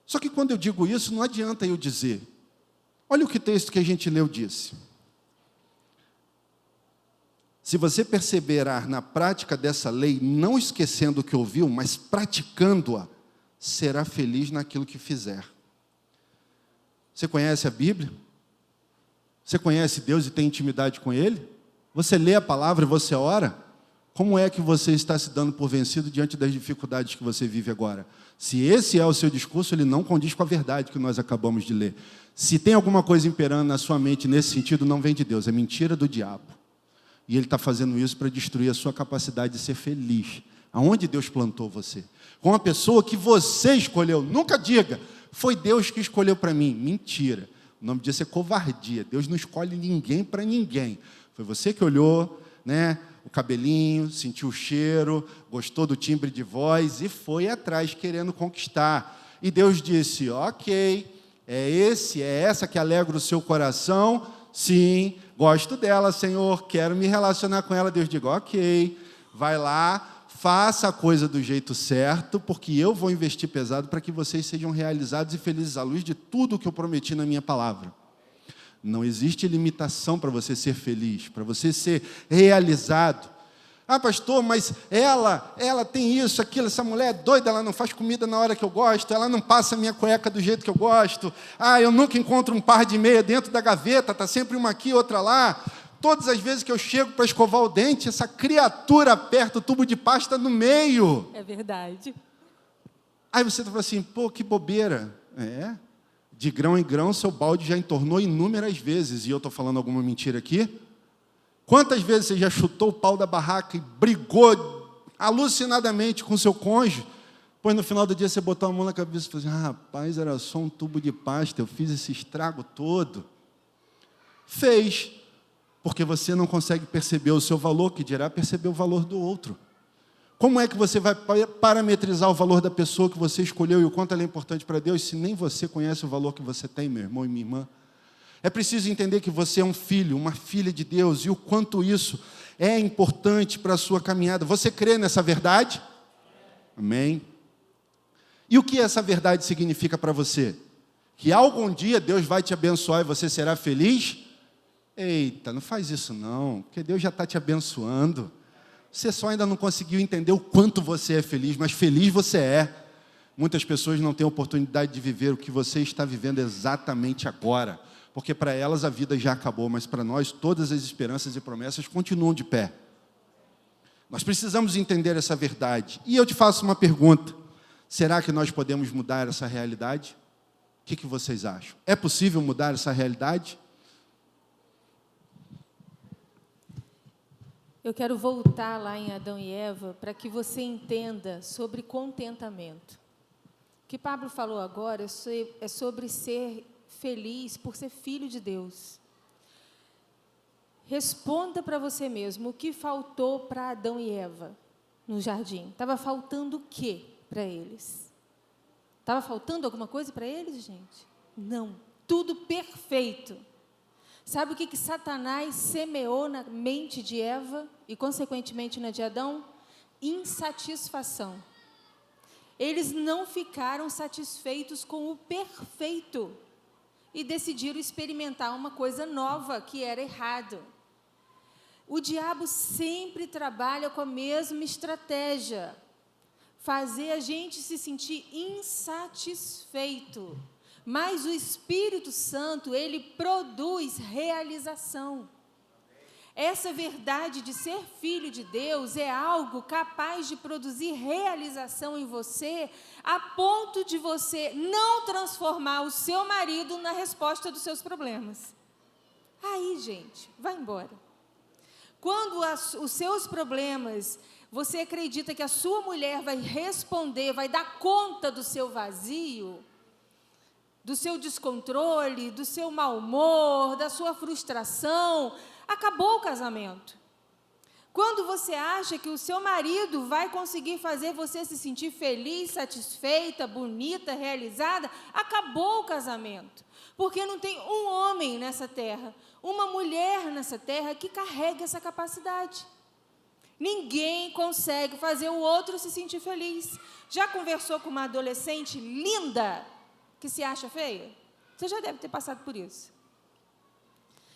[SPEAKER 2] Só que quando eu digo isso, não adianta eu dizer. Olha o que o texto que a gente leu disse. Se você perseverar na prática dessa lei, não esquecendo o que ouviu, mas praticando-a, será feliz naquilo que fizer. Você conhece a Bíblia? Você conhece Deus e tem intimidade com Ele? Você lê a palavra e você ora? Como é que você está se dando por vencido diante das dificuldades que você vive agora? Se esse é o seu discurso, ele não condiz com a verdade que nós acabamos de ler. Se tem alguma coisa imperando na sua mente nesse sentido, não vem de Deus, é mentira do diabo. E ele está fazendo isso para destruir a sua capacidade de ser feliz. Aonde Deus plantou você? Com uma pessoa que você escolheu. Nunca diga: foi Deus que escolheu para mim. Mentira. O nome disso é covardia. Deus não escolhe ninguém para ninguém. Foi você que olhou, né, o cabelinho, sentiu o cheiro, gostou do timbre de voz e foi atrás querendo conquistar. E Deus disse: ok, é essa que alegra o seu coração? Sim, gosto dela, Senhor, quero me relacionar com ela. Deus diz: ok, vai lá, faça a coisa do jeito certo, porque eu vou investir pesado para que vocês sejam realizados e felizes à luz de tudo o que eu prometi na minha palavra. Não existe limitação para você ser feliz, para você ser realizado. Pastor, mas ela tem isso, aquilo, essa mulher é doida, ela não faz comida na hora que eu gosto, ela não passa a minha cueca do jeito que eu gosto, eu nunca encontro um par de meia dentro da gaveta, está sempre uma aqui, outra lá. Todas as vezes que eu chego para escovar o dente, essa criatura aperta o tubo de pasta no meio.
[SPEAKER 1] É verdade.
[SPEAKER 2] Aí você fala assim: pô, que bobeira. De grão em grão, seu balde já entornou inúmeras vezes. E eu estou falando alguma mentira aqui? Quantas vezes você já chutou o pau da barraca e brigou alucinadamente com seu cônjuge? Pois no final do dia você botou a mão na cabeça e falou assim: rapaz, era só um tubo de pasta, eu fiz esse estrago todo. Fez. Porque você não consegue perceber o seu valor, que dirá perceber o valor do outro. Como é que você vai parametrizar o valor da pessoa que você escolheu e o quanto ela é importante para Deus, se nem você conhece o valor que você tem, meu irmão e minha irmã? É preciso entender que você é um filho, uma filha de Deus, e o quanto isso é importante para a sua caminhada. Você crê nessa verdade? Amém. E o que essa verdade significa para você? Que algum dia Deus vai te abençoar e você será feliz? Eita, não faz isso não, porque Deus já está te abençoando. Você só ainda não conseguiu entender o quanto você é feliz, mas feliz você é. Muitas pessoas não têm a oportunidade de viver o que você está vivendo exatamente agora, porque para elas a vida já acabou, mas para nós todas as esperanças e promessas continuam de pé. Nós precisamos entender essa verdade. E eu te faço uma pergunta: será que nós podemos mudar essa realidade? O que vocês acham? É possível mudar essa realidade?
[SPEAKER 1] Eu quero voltar lá em Adão e Eva para que você entenda sobre contentamento. O que Pablo falou agora é sobre ser feliz por ser filho de Deus. Responda para você mesmo: o que faltou para Adão e Eva no jardim? Estava faltando o quê para eles? Estava faltando alguma coisa para eles, gente? Não, tudo perfeito. Sabe o que Satanás semeou na mente de Eva e, consequentemente, na de Adão? Insatisfação. Eles não ficaram satisfeitos com o perfeito e decidiram experimentar uma coisa nova que era errado. O diabo sempre trabalha com a mesma estratégia: fazer a gente se sentir insatisfeito. Mas o Espírito Santo, ele produz realização. Essa verdade de ser filho de Deus é algo capaz de produzir realização em você, a ponto de você não transformar o seu marido na resposta dos seus problemas. Aí, gente, vai embora. Quando os seus problemas, você acredita que a sua mulher vai responder, vai dar conta do seu vazio, do seu descontrole, do seu mau humor, da sua frustração, acabou o casamento. Quando você acha que o seu marido vai conseguir fazer você se sentir feliz, satisfeita, bonita, realizada, acabou o casamento. Porque não tem um homem nessa terra, uma mulher nessa terra que carregue essa capacidade. Ninguém consegue fazer o outro se sentir feliz. Já conversou com uma adolescente linda que se acha feia? Você já deve ter passado por isso.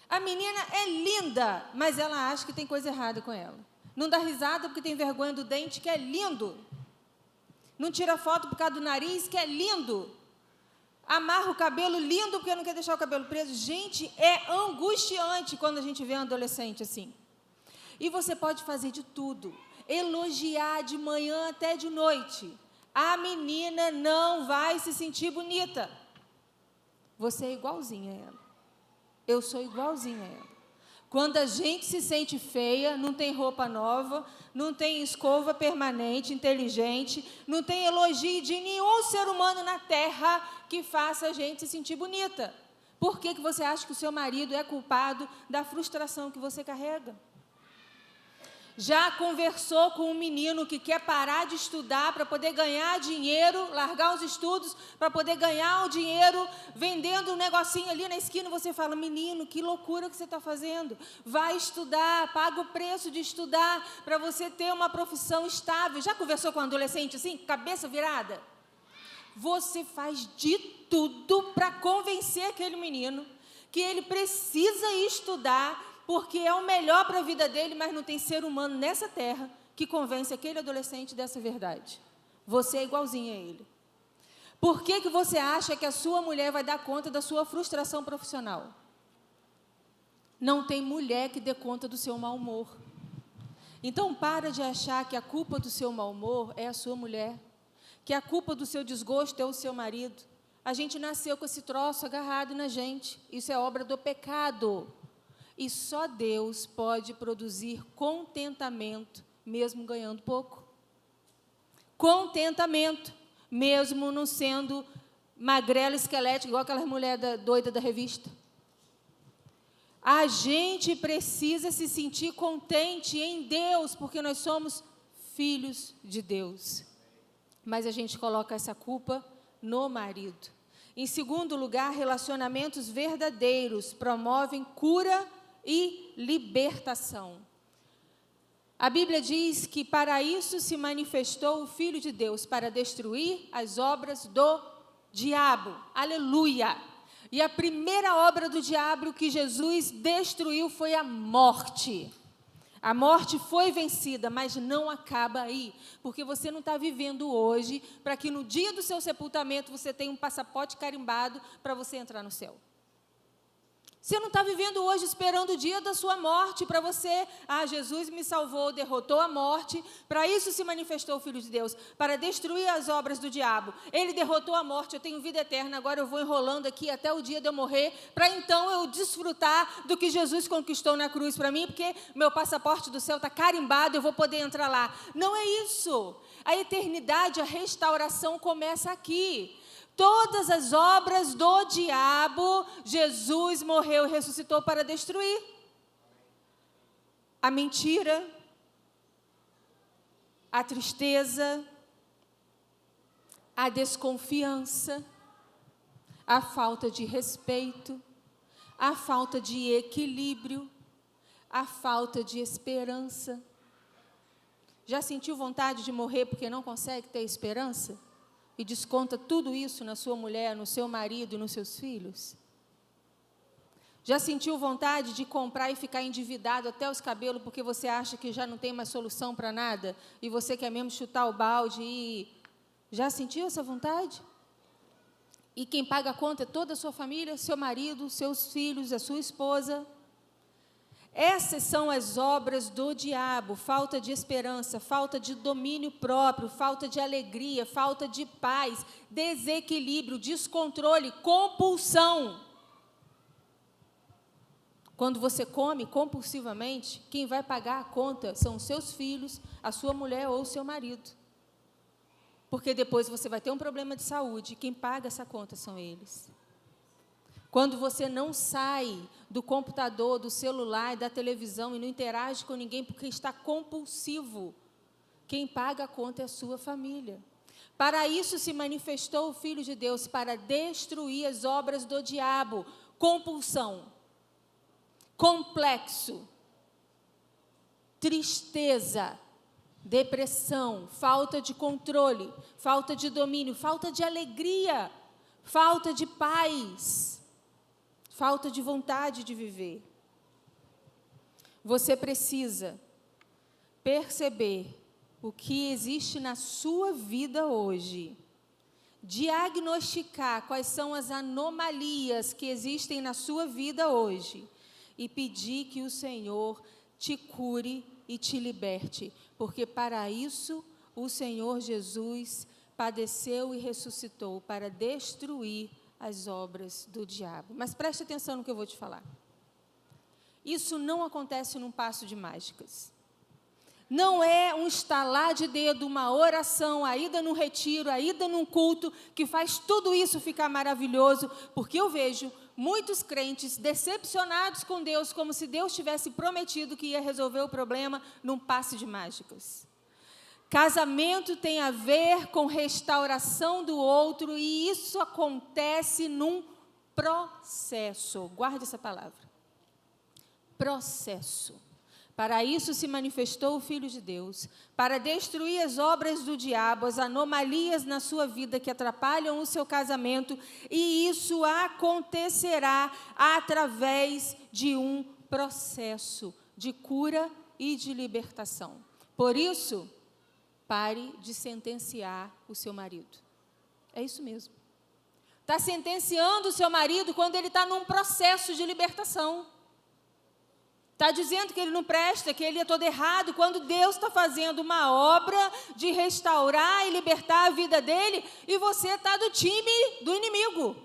[SPEAKER 1] A menina é linda, mas ela acha que tem coisa errada com ela. Não dá risada porque tem vergonha do dente, que é lindo. Não tira foto por causa do nariz, que é lindo. Amarra o cabelo lindo porque não quer deixar o cabelo preso. Gente, é angustiante quando a gente vê um adolescente assim. E você pode fazer de tudo. Elogiar de manhã até de noite. A menina não vai se sentir bonita. Você é igualzinha a ela. Eu sou igualzinha a ela. Quando a gente se sente feia, não tem roupa nova, não tem escova permanente, inteligente, não tem elogio de nenhum ser humano na terra que faça a gente se sentir bonita. Por que você acha que o seu marido é culpado da frustração que você carrega? Já conversou com um menino que quer parar de estudar para poder ganhar dinheiro, largar os estudos para poder ganhar o dinheiro, vendendo um negocinho ali na esquina, você fala: menino, que loucura que você está fazendo. Vai estudar, paga o preço de estudar para você ter uma profissão estável. Já conversou com um adolescente assim, cabeça virada? Você faz de tudo para convencer aquele menino que ele precisa estudar, porque é o melhor para a vida dele, mas não tem ser humano nessa terra que convence aquele adolescente dessa verdade. Você é igualzinho a ele. Por que você acha que a sua mulher vai dar conta da sua frustração profissional? Não tem mulher que dê conta do seu mau humor. Então, para de achar que a culpa do seu mau humor é a sua mulher, que a culpa do seu desgosto é o seu marido. A gente nasceu com esse troço agarrado na gente. Isso é obra do pecado. E só Deus pode produzir contentamento, mesmo ganhando pouco. Contentamento, mesmo não sendo magrela, esquelética, igual aquelas mulheres doidas da revista. A gente precisa se sentir contente em Deus, porque nós somos filhos de Deus. Mas a gente coloca essa culpa no marido. Em segundo lugar, relacionamentos verdadeiros promovem cura e libertação. A Bíblia diz que para isso se manifestou o Filho de Deus, para destruir as obras do diabo. Aleluia! E a primeira obra do diabo que Jesus destruiu foi a morte. A morte foi vencida, mas não acaba aí, porque você não está vivendo hoje para que no dia do seu sepultamento você tenha um passaporte carimbado para você entrar no céu. Você não está vivendo hoje esperando o dia da sua morte para você, Jesus me salvou, derrotou a morte, para isso se manifestou o Filho de Deus, para destruir as obras do diabo. Ele derrotou a morte, eu tenho vida eterna, agora eu vou enrolando aqui até o dia de eu morrer, para então eu desfrutar do que Jesus conquistou na cruz para mim, porque meu passaporte do céu está carimbado, eu vou poder entrar lá. Não é isso. A eternidade, a restauração começa aqui. Todas as obras do diabo, Jesus morreu e ressuscitou para destruir. A mentira, a tristeza, a desconfiança, a falta de respeito, a falta de equilíbrio, a falta de esperança. Já sentiu vontade de morrer porque não consegue ter esperança? E desconta tudo isso na sua mulher, no seu marido e nos seus filhos? Já sentiu vontade de comprar e ficar endividado até os cabelos porque você acha que já não tem mais solução para nada e você quer mesmo chutar o balde e... Já sentiu essa vontade? E quem paga a conta é toda a sua família, seu marido, seus filhos, a sua esposa. Essas são as obras do diabo: falta de esperança, falta de domínio próprio, falta de alegria, falta de paz, desequilíbrio, descontrole, compulsão. Quando você come compulsivamente, quem vai pagar a conta são os seus filhos, a sua mulher ou o seu marido. Porque depois você vai ter um problema de saúde, quem paga essa conta são eles. Quando você não sai do computador, do celular e da televisão e não interage com ninguém porque está compulsivo, quem paga a conta é a sua família. Para isso se manifestou o Filho de Deus, para destruir as obras do diabo. Compulsão, complexo, tristeza, depressão, falta de controle, falta de domínio, falta de alegria, falta de paz. Falta de vontade de viver. Você precisa perceber o que existe na sua vida hoje, diagnosticar quais são as anomalias que existem na sua vida hoje e pedir que o Senhor te cure e te liberte, porque para isso o Senhor Jesus padeceu e ressuscitou, para destruir as obras do diabo. Mas preste atenção no que eu vou te falar. Isso não acontece num passo de mágicas. Não é um estalar de dedo, uma oração, a ida num retiro, a ida num culto, que faz tudo isso ficar maravilhoso, porque eu vejo muitos crentes decepcionados com Deus, como se Deus tivesse prometido que ia resolver o problema num passe de mágicas. Casamento tem a ver com restauração do outro, e isso acontece num processo. Guarde essa palavra. Processo. Para isso se manifestou o Filho de Deus, para destruir as obras do diabo, as anomalias na sua vida que atrapalham o seu casamento, e isso acontecerá através de um processo de cura e de libertação. Por isso, pare de sentenciar o seu marido. É isso mesmo. Está sentenciando o seu marido quando ele está num processo de libertação. Está dizendo que ele não presta, que ele é todo errado, quando Deus está fazendo uma obra de restaurar e libertar a vida dele, e você está do time do inimigo.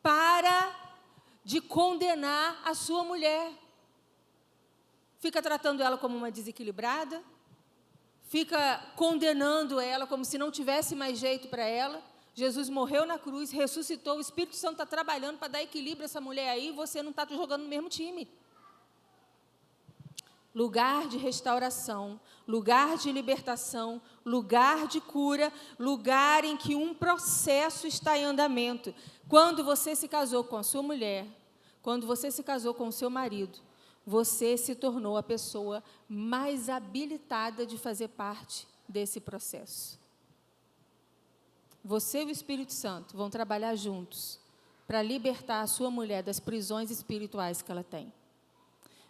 [SPEAKER 1] Para de condenar a sua mulher. Fica tratando ela como uma desequilibrada, fica condenando ela como se não tivesse mais jeito para ela. Jesus morreu na cruz, ressuscitou, o Espírito Santo está trabalhando para dar equilíbrio a essa mulher aí, e você não está jogando no mesmo time. Lugar de restauração, lugar de libertação, lugar de cura, lugar em que um processo está em andamento. Quando você se casou com a sua mulher, quando você se casou com o seu marido, você se tornou a pessoa mais habilitada de fazer parte desse processo. Você e o Espírito Santo vão trabalhar juntos para libertar a sua mulher das prisões espirituais que ela tem.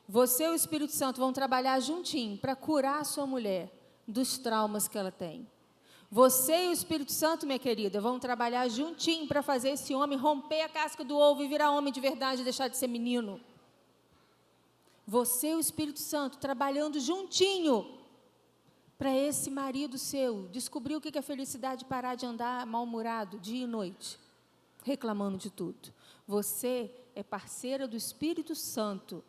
[SPEAKER 1] Você e o Espírito Santo vão trabalhar juntinho para curar a sua mulher dos traumas que ela tem. Você e o Espírito Santo, minha querida, vão trabalhar juntinho para fazer esse homem romper a casca do ovo e virar homem de verdade e deixar de ser menino. Você e o Espírito Santo trabalhando juntinho para esse marido seu descobrir o que é felicidade, parar de andar mal-humorado dia e noite, reclamando de tudo. Você é parceira do Espírito Santo.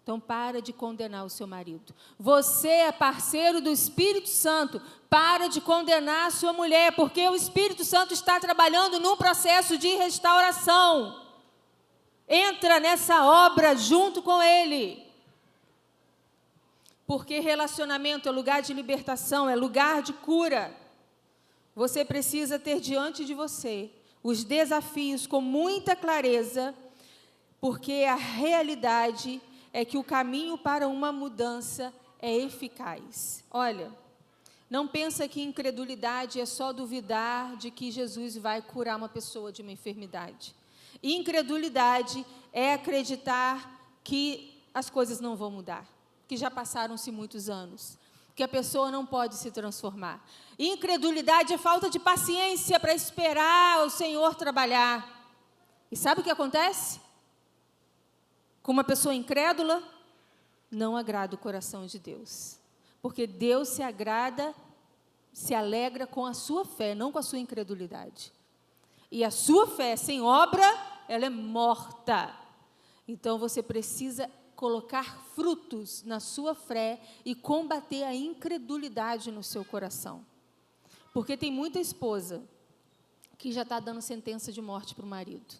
[SPEAKER 1] Então, para de condenar o seu marido. Você é parceiro do Espírito Santo. Para de condenar a sua mulher, porque o Espírito Santo está trabalhando num processo de restauração. Entra nessa obra junto com ele. Porque relacionamento é lugar de libertação, é lugar de cura. Você precisa ter diante de você os desafios com muita clareza, porque a realidade é que o caminho para uma mudança é eficaz. Olha, não pensa que incredulidade é só duvidar de que Jesus vai curar uma pessoa de uma enfermidade. Incredulidade é acreditar que as coisas não vão mudar, que já passaram-se muitos anos, que a pessoa não pode se transformar. Incredulidade é falta de paciência para esperar o Senhor trabalhar. E sabe o que acontece? Com uma pessoa incrédula, não agrada o coração de Deus. Porque Deus se alegra com a sua fé, não com a sua incredulidade. E a sua fé sem obra, ela é morta. Então, você precisa colocar frutos na sua fé e combater a incredulidade no seu coração. Porque tem muita esposa que já está dando sentença de morte para o marido.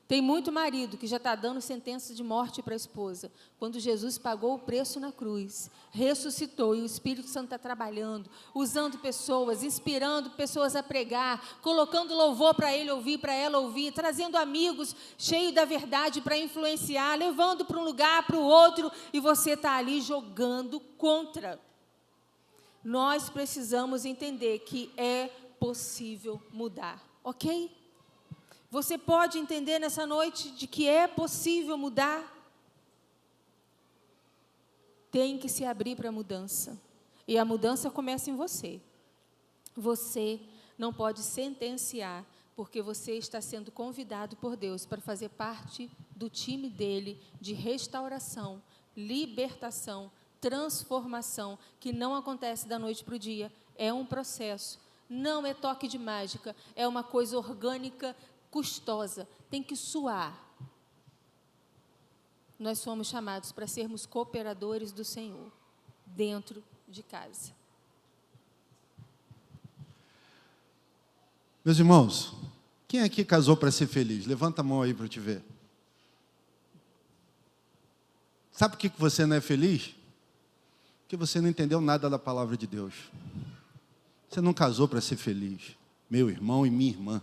[SPEAKER 1] Tem muito marido que já está dando sentença de morte para a esposa, quando Jesus pagou o preço na cruz, ressuscitou e o Espírito Santo está trabalhando, usando pessoas, inspirando pessoas a pregar, colocando louvor para ele ouvir, para ela ouvir, trazendo amigos cheios da verdade para influenciar, levando para um lugar, para o outro, e você está ali jogando contra. Nós precisamos entender que é possível mudar, ok? Você pode entender nessa noite de que é possível mudar? Tem que se abrir para a mudança. E a mudança começa em você. Você não pode sentenciar, porque você está sendo convidado por Deus para fazer parte do time dele de restauração, libertação, transformação, que não acontece da noite para o dia. É um processo. Não é toque de mágica. É uma coisa orgânica, custosa, tem que suar. Nós somos chamados para sermos cooperadores do Senhor, dentro de casa.
[SPEAKER 2] Meus irmãos, quem aqui casou para ser feliz? Levanta a mão aí para eu te ver. Sabe por que você não é feliz? Porque você não entendeu nada da palavra de Deus. Você não casou para ser feliz, meu irmão e minha irmã.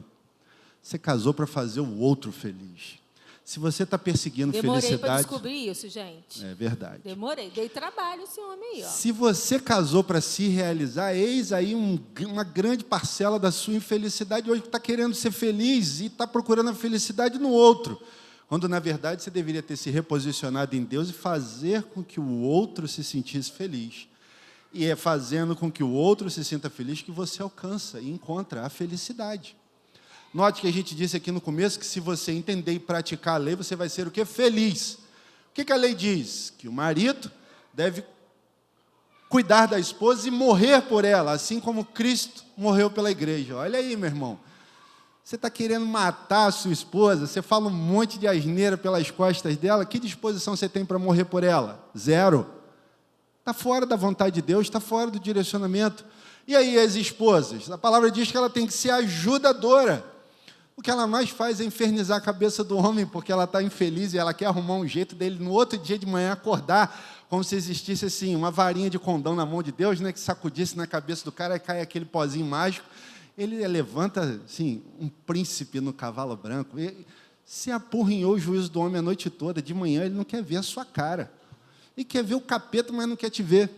[SPEAKER 2] Você casou para fazer o outro feliz. Se você está perseguindo felicidade...
[SPEAKER 1] Demorei para descobrir isso, gente.
[SPEAKER 2] É verdade.
[SPEAKER 1] Demorei, dei trabalho esse homem aí. Ó.
[SPEAKER 2] Se você casou para se realizar, eis aí uma grande parcela da sua infelicidade hoje que está querendo ser feliz e está procurando a felicidade no outro. Quando, na verdade, você deveria ter se reposicionado em Deus e fazer com que o outro se sentisse feliz. E é fazendo com que o outro se sinta feliz que você alcança e encontra a felicidade. Note que a gente disse aqui no começo que se você entender e praticar a lei, você vai ser o quê? Feliz. O que a lei diz? Que o marido deve cuidar da esposa e morrer por ela, assim como Cristo morreu pela igreja. Olha aí, meu irmão. Você está querendo matar a sua esposa, você fala um monte de asneira pelas costas dela, que disposição você tem para morrer por ela? Zero. Está fora da vontade de Deus, está fora do direcionamento. E aí as esposas? A palavra diz que ela tem que ser ajudadora. O que ela mais faz é infernizar a cabeça do homem, porque ela está infeliz e ela quer arrumar um jeito dele no outro dia de manhã acordar, como se existisse assim, uma varinha de condão na mão de Deus, né, que sacudisse na cabeça do cara e cai aquele pozinho mágico. Ele levanta assim, um príncipe no cavalo branco. E se apurrinhou o juízo do homem a noite toda, de manhã ele não quer ver a sua cara. e quer ver o capeta, mas não quer te ver.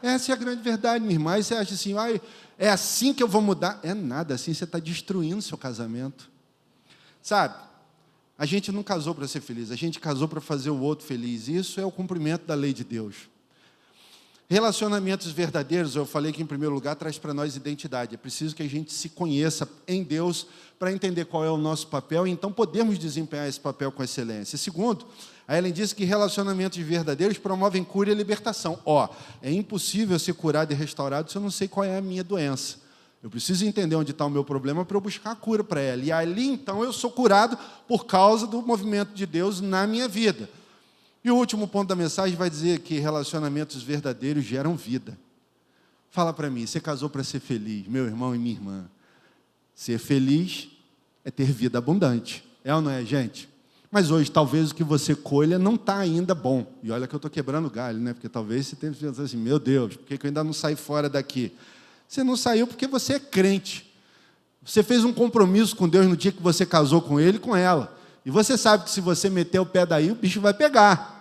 [SPEAKER 2] Essa é a grande verdade, minha irmã. Aí você acha assim, é assim que eu vou mudar? É nada, assim você está destruindo seu casamento. Sabe, a gente não casou para ser feliz, a gente casou para fazer o outro feliz. Isso é o cumprimento da lei de Deus. Relacionamentos verdadeiros, eu falei que em primeiro lugar traz para nós identidade. É preciso que a gente se conheça em Deus para entender qual é o nosso papel e então podemos desempenhar esse papel com excelência. Segundo, a Ellen disse que relacionamentos verdadeiros promovem cura e libertação. É impossível ser curado e restaurado se eu não sei qual é a minha doença. Eu preciso entender onde está o meu problema para eu buscar a cura para ela. E ali, então, eu sou curado por causa do movimento de Deus na minha vida. E o último ponto da mensagem vai dizer que relacionamentos verdadeiros geram vida. Fala para mim, você casou para ser feliz, meu irmão e minha irmã. Ser feliz é ter vida abundante. É ou não é, gente? Mas hoje, talvez o que você colha não está ainda bom. E olha que eu estou quebrando galho, né? Porque talvez você tenha pensado assim, meu Deus, por que eu ainda não saí fora daqui? Você não saiu porque você é crente. Você fez um compromisso com Deus no dia que você casou com Ele e com ela. E você sabe que se você meter o pé daí, o bicho vai pegar.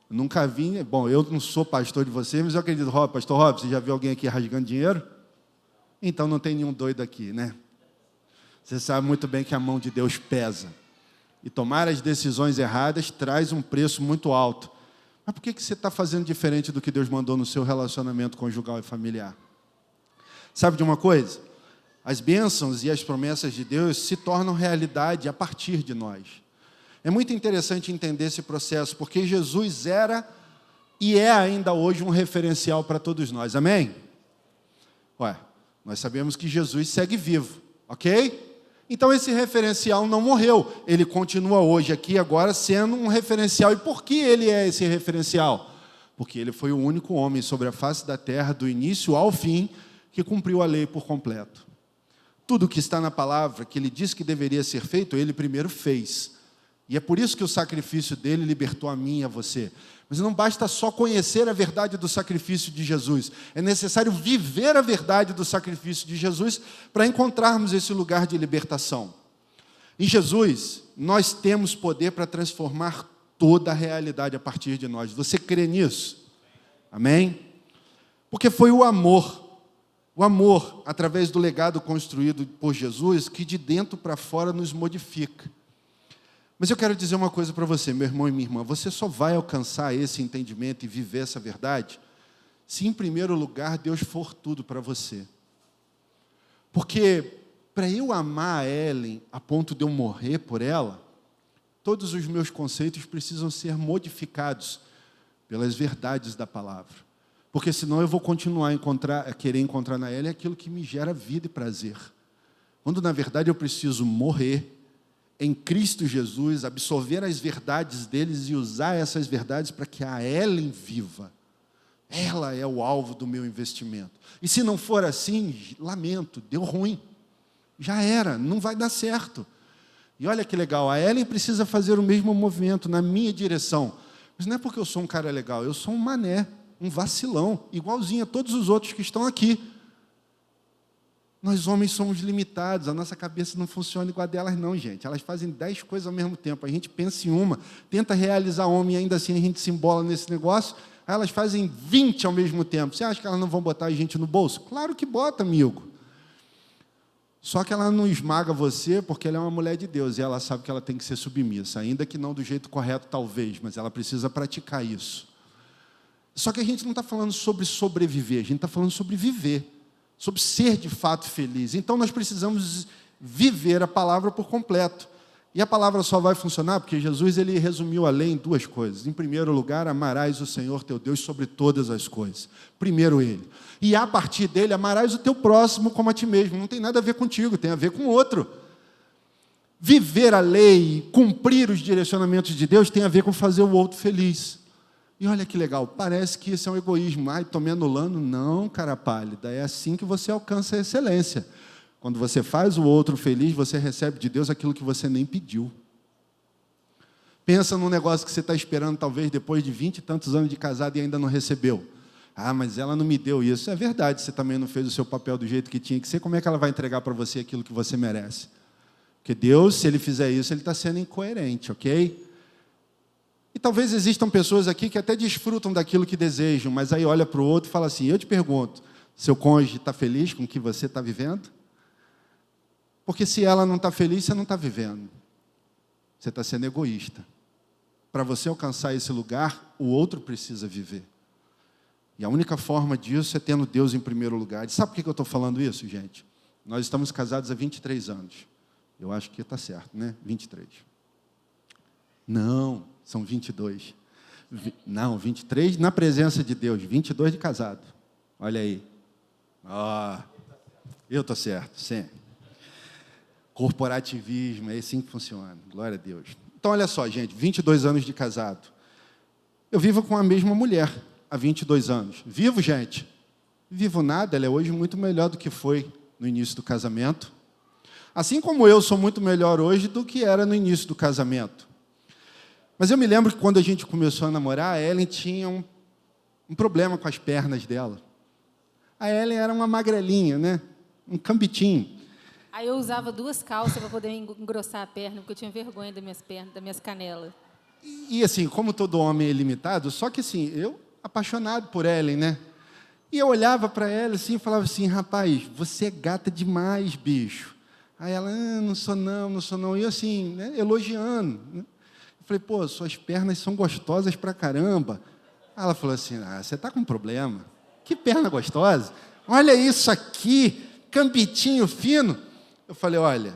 [SPEAKER 2] Eu nunca vi... Bom, eu não sou pastor de vocês, mas eu acredito, pastor Rob, você já viu alguém aqui rasgando dinheiro? Então não tem nenhum doido aqui, né? Você sabe muito bem que a mão de Deus pesa. E tomar as decisões erradas traz um preço muito alto. Mas por que você está fazendo diferente do que Deus mandou no seu relacionamento conjugal e familiar? Sabe de uma coisa? As bênçãos e as promessas de Deus se tornam realidade a partir de nós. É muito interessante entender esse processo, porque Jesus era e é ainda hoje um referencial para todos nós. Amém? Nós sabemos que Jesus segue vivo, ok? Então esse referencial não morreu. Ele continua hoje aqui, agora, sendo um referencial. E por que ele é esse referencial? Porque ele foi o único homem sobre a face da terra, do início ao fim, que cumpriu a lei por completo. Tudo que está na palavra, que ele disse que deveria ser feito, ele primeiro fez. E é por isso que o sacrifício dele libertou a mim e a você. Mas não basta só conhecer a verdade do sacrifício de Jesus. É necessário viver a verdade do sacrifício de Jesus para encontrarmos esse lugar de libertação. Em Jesus, nós temos poder para transformar toda a realidade a partir de nós. Você crê nisso? Amém? Porque foi o amor, através do legado construído por Jesus, que de dentro para fora nos modifica. Mas eu quero dizer uma coisa para você, meu irmão e minha irmã. Você só vai alcançar esse entendimento e viver essa verdade se, em primeiro lugar, Deus for tudo para você. Porque, para eu amar a Ellen a ponto de eu morrer por ela, todos os meus conceitos precisam ser modificados pelas verdades da palavra. Porque, senão, eu vou continuar a querer encontrar na Ellen aquilo que me gera vida e prazer. Quando, na verdade, eu preciso morrer em Cristo Jesus, absorver as verdades deles e usar essas verdades para que a Ellen viva. Ela é o alvo do meu investimento. E se não for assim, lamento, deu ruim. Já era, não vai dar certo. E olha que legal, a Ellen precisa fazer o mesmo movimento na minha direção. Mas não é porque eu sou um cara legal, eu sou um mané, um vacilão, igualzinho a todos os outros que estão aqui. Nós homens somos limitados, a nossa cabeça não funciona igual a delas não, gente. Elas fazem 10 coisas ao mesmo tempo, a gente pensa em uma, tenta realizar uma e ainda assim a gente se embola nesse negócio, aí elas fazem 20 ao mesmo tempo. Você acha que elas não vão botar a gente no bolso? Claro que bota, amigo. Só que ela não esmaga você porque ela é uma mulher de Deus e ela sabe que ela tem que ser submissa, ainda que não do jeito correto talvez, mas ela precisa praticar isso. Só que a gente não está falando sobre sobreviver, a gente está falando sobre viver. Sobre ser de fato feliz. Então nós precisamos viver a palavra por completo. E a palavra só vai funcionar porque Jesus ele resumiu a lei em 2 coisas. Em primeiro lugar, amarás o Senhor teu Deus sobre todas as coisas. Primeiro ele. E a partir dele, amarás o teu próximo como a ti mesmo. Não tem nada a ver contigo, tem a ver com o outro. Viver a lei, cumprir os direcionamentos de Deus tem a ver com fazer o outro feliz. E olha que legal, parece que isso é um egoísmo. Estou me anulando. Não, cara pálida, é assim que você alcança a excelência. Quando você faz o outro feliz, você recebe de Deus aquilo que você nem pediu. Pensa num negócio que você está esperando, talvez, depois de 20 e tantos anos de casado e ainda não recebeu. Mas ela não me deu isso. É verdade, você também não fez o seu papel do jeito que tinha que ser. Como é que ela vai entregar para você aquilo que você merece? Porque Deus, se Ele fizer isso, Ele está sendo incoerente, ok? E talvez existam pessoas aqui que até desfrutam daquilo que desejam, mas aí olha para o outro e fala assim, eu te pergunto, seu cônjuge está feliz com o que você está vivendo? Porque se ela não está feliz, você não está vivendo. Você está sendo egoísta. Para você alcançar esse lugar, o outro precisa viver. E a única forma disso é tendo Deus em primeiro lugar. E sabe por que eu estou falando isso, gente? Nós estamos casados há 23 anos. Eu acho que está certo, né? 23. Não, são 22. Não, 23 na presença de Deus, 22 de casado. Olha aí. Eu estou certo, sim. Corporativismo, é assim que funciona. Glória a Deus. Então, olha só, gente, 22 anos de casado. Eu vivo com a mesma mulher há 22 anos. Vivo, gente? Vivo nada, ela é hoje muito melhor do que foi no início do casamento. Assim como eu sou muito melhor hoje do que era no início do casamento. Mas eu me lembro que quando a gente começou a namorar, a Ellen tinha um problema com as pernas dela. A Ellen era uma magrelinha, né? Um cambitinho.
[SPEAKER 1] Aí eu usava 2 calças para poder engrossar a perna, porque eu tinha vergonha das minhas pernas, das minhas canelas.
[SPEAKER 2] E assim, como todo homem é limitado, só que assim, eu apaixonado por Ellen, né? E eu olhava para ela assim e falava assim, rapaz, você é gata demais, bicho. Aí ela, não sou não. E eu assim, né, elogiando. Né? Eu falei, pô, suas pernas são gostosas pra caramba. Aí ela falou assim, você está com problema. Que perna gostosa. Olha isso aqui, cambitinho fino. Eu falei, olha,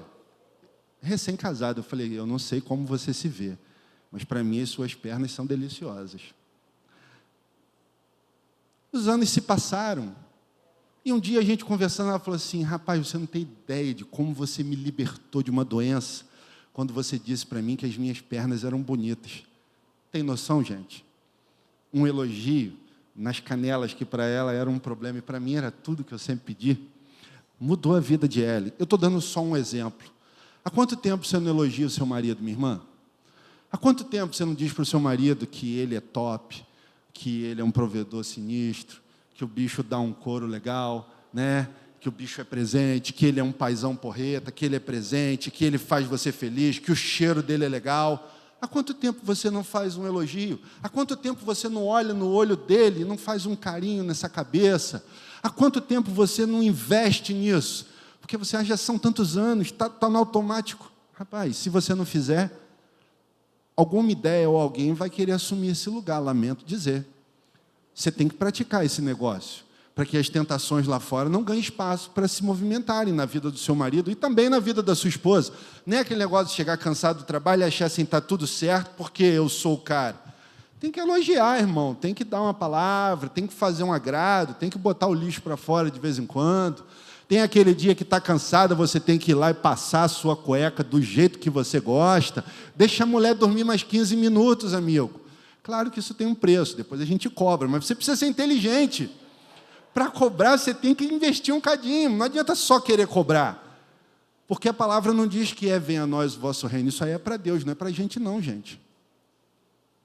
[SPEAKER 2] recém-casado, eu falei, eu não sei como você se vê, mas para mim as suas pernas são deliciosas. Os anos se passaram, e um dia a gente conversando, ela falou assim, rapaz, você não tem ideia de como você me libertou de uma doença, quando você disse para mim que as minhas pernas eram bonitas. Tem noção, gente? Um elogio nas canelas, que para ela era um problema, e para mim era tudo que eu sempre pedi, mudou a vida de Ellen. Eu estou dando só um exemplo. Há quanto tempo você não elogia o seu marido, minha irmã? Há quanto tempo você não diz para o seu marido que ele é top, que ele é um provedor sinistro, que o bicho dá um couro legal, né? Que o bicho é presente, que ele é um paizão porreta, que ele é presente, que ele faz você feliz, que o cheiro dele é legal? Há quanto tempo você não faz um elogio? Há quanto tempo você não olha no olho dele e não faz um carinho nessa cabeça? Há quanto tempo você não investe nisso? Porque você acha que já são tantos anos, está no automático. Rapaz, se você não fizer, alguma ideia ou alguém vai querer assumir esse lugar, lamento dizer. Você tem que praticar esse negócio, para que as tentações lá fora não ganhem espaço para se movimentarem na vida do seu marido e também na vida da sua esposa. Não é aquele negócio de chegar cansado do trabalho e achar assim, está tudo certo porque eu sou o cara. Tem que elogiar, irmão, tem que dar uma palavra, tem que fazer um agrado, tem que botar o lixo para fora de vez em quando. Tem aquele dia que está cansada, você tem que ir lá e passar a sua cueca do jeito que você gosta. Deixa a mulher dormir mais 15 minutos, amigo. Claro que isso tem um preço, depois a gente cobra, mas você precisa ser inteligente. Para cobrar, você tem que investir um cadinho, não adianta só querer cobrar. Porque a palavra não diz que venha a nós o vosso reino, isso aí é para Deus, não é para a gente não, gente.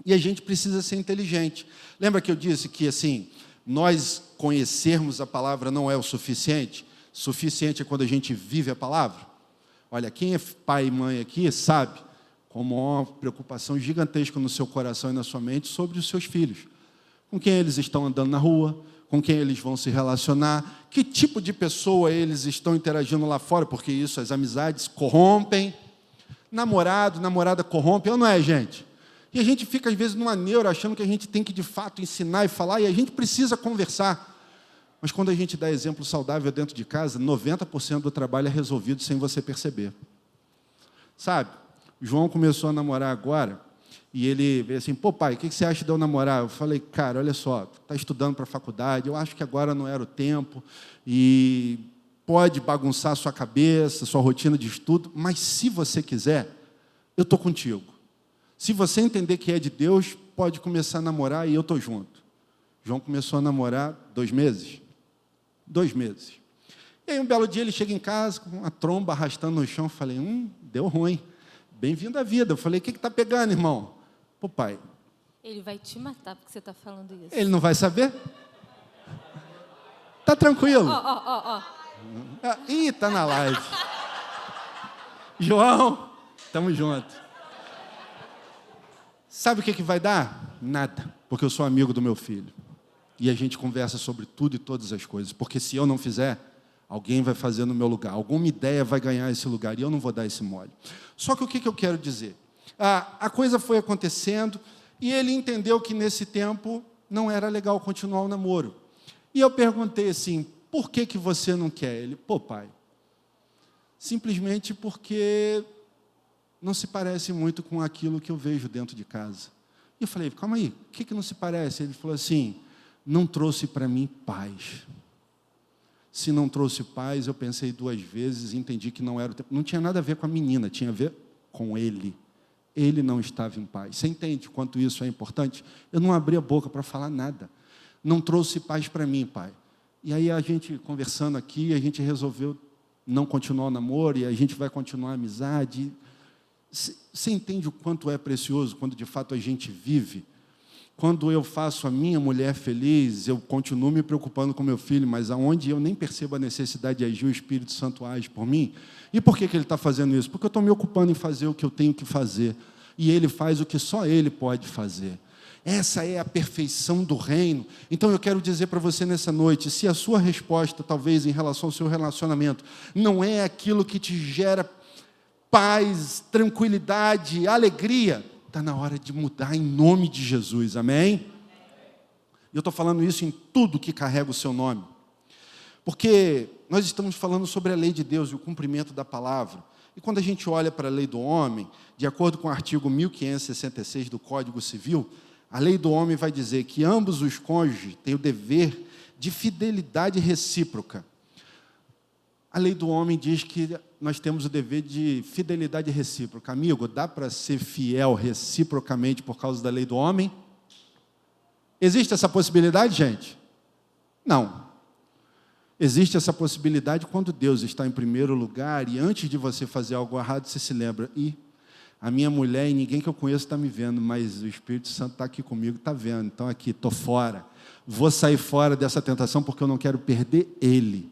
[SPEAKER 2] E a gente precisa ser inteligente. Lembra que eu disse que, assim, nós conhecermos a palavra não é o suficiente? Suficiente é quando a gente vive a palavra? Olha, quem é pai e mãe aqui sabe como há uma preocupação gigantesca no seu coração e na sua mente sobre os seus filhos. Com quem eles estão andando na rua, com quem eles vão se relacionar, que tipo de pessoa eles estão interagindo lá fora, porque isso, as amizades corrompem. Namorado, namorada corrompe, ou não é, gente? E a gente fica, às vezes, numa neura, achando que a gente tem que, de fato, ensinar e falar, e a gente precisa conversar. Mas quando a gente dá exemplo saudável dentro de casa, 90% do trabalho é resolvido sem você perceber. Sabe? O João começou a namorar agora, e ele veio assim, pô, pai, o que você acha de eu namorar? Eu falei, cara, olha só, tu está estudando para a faculdade, eu acho que agora não era o tempo, e pode bagunçar a sua cabeça, sua rotina de estudo, mas se você quiser, eu estou contigo. Se você entender que é de Deus, pode começar a namorar e eu estou junto. João começou a namorar 2 meses. 2 meses. E aí, um belo dia, ele chega em casa com uma tromba arrastando no chão. Eu falei, deu ruim. Bem-vindo à vida. Eu falei, o que está pegando, irmão? Pô, pai.
[SPEAKER 1] Ele vai te matar porque você está falando isso.
[SPEAKER 2] Ele não vai saber? Tá tranquilo.
[SPEAKER 1] Ó.
[SPEAKER 2] Ih, tá na live. João, tamo junto. Sabe o que vai dar? Nada, porque eu sou amigo do meu filho. E a gente conversa sobre tudo e todas as coisas, porque se eu não fizer, alguém vai fazer no meu lugar, alguma ideia vai ganhar esse lugar, e eu não vou dar esse mole. Só que o que eu quero dizer? A coisa foi acontecendo, e ele entendeu que nesse tempo não era legal continuar o namoro. E eu perguntei assim, por que você não quer? Ele, pai, simplesmente porque não se parece muito com aquilo que eu vejo dentro de casa. E eu falei, calma aí, o que não se parece? Ele falou assim, não trouxe para mim paz. Se não trouxe paz, eu pensei 2 vezes e entendi que não era o tempo. Não tinha nada a ver com a menina, tinha a ver com ele. Ele não estava em paz. Você entende quanto isso é importante? Eu não abri a boca para falar nada. Não trouxe paz para mim, pai. E aí a gente, conversando aqui, a gente resolveu não continuar o namoro e a gente vai continuar a amizade. Você entende o quanto é precioso quando, de fato, a gente vive? Quando eu faço a minha mulher feliz, eu continuo me preocupando com meu filho, mas aonde eu nem percebo a necessidade de agir, o Espírito Santo age por mim. E por que ele está fazendo isso? Porque eu estou me ocupando em fazer o que eu tenho que fazer. E ele faz o que só ele pode fazer. Essa é a perfeição do reino. Então eu quero dizer para você nessa noite, se a sua resposta, talvez, em relação ao seu relacionamento, não é aquilo que te gera paz, tranquilidade, alegria, está na hora de mudar em nome de Jesus, amém? Eu estou falando isso em tudo que carrega o seu nome, porque nós estamos falando sobre a lei de Deus e o cumprimento da palavra, e quando a gente olha para a lei do homem, de acordo com o artigo 1566 do Código Civil, a lei do homem vai dizer que ambos os cônjuges têm o dever de fidelidade recíproca. A lei do homem diz que nós temos o dever de fidelidade recíproca. Amigo, dá para ser fiel reciprocamente por causa da lei do homem? Existe essa possibilidade, gente? Não. Existe essa possibilidade quando Deus está em primeiro lugar e antes de você fazer algo errado, você se lembra, a minha mulher e ninguém que eu conheço está me vendo, mas o Espírito Santo está aqui comigo, está vendo, então aqui, estou fora. Vou sair fora dessa tentação porque eu não quero perder ele.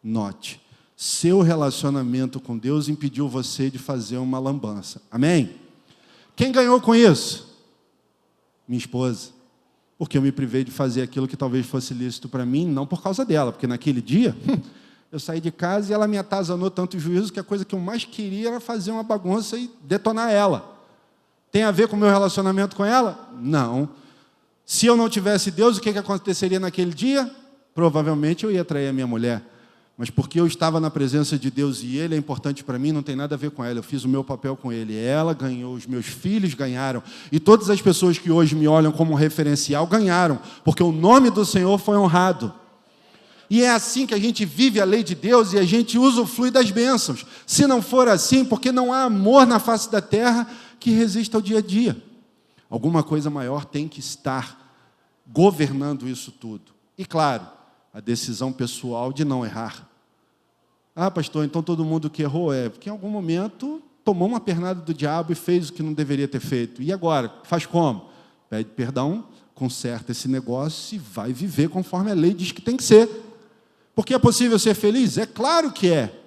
[SPEAKER 2] Note. Seu relacionamento com Deus impediu você de fazer uma lambança. Amém? Quem ganhou com isso? Minha esposa. Porque eu me privei de fazer aquilo que talvez fosse lícito para mim, não por causa dela, porque naquele dia eu saí de casa e ela me atazanou tanto juízo que a coisa que eu mais queria era fazer uma bagunça e detonar ela. Tem a ver com o meu relacionamento com ela? Não. Se eu não tivesse Deus, o que aconteceria naquele dia? Provavelmente eu ia trair a minha mulher. Mas porque eu estava na presença de Deus e Ele é importante para mim, não tem nada a ver com ela. Eu fiz o meu papel com Ele. Ela ganhou, os meus filhos ganharam. E todas as pessoas que hoje me olham como referencial ganharam. Porque o nome do Senhor foi honrado. E é assim que a gente vive a lei de Deus e a gente usufrui das bênçãos. Se não for assim, porque não há amor na face da terra que resista ao dia a dia. Alguma coisa maior tem que estar governando isso tudo. E claro, a decisão pessoal de não errar. Pastor, então todo mundo que errou porque em algum momento tomou uma pernada do diabo e fez o que não deveria ter feito. E agora? Faz como? Pede perdão, conserta esse negócio e vai viver conforme a lei diz que tem que ser. Porque é possível ser feliz? É claro que é.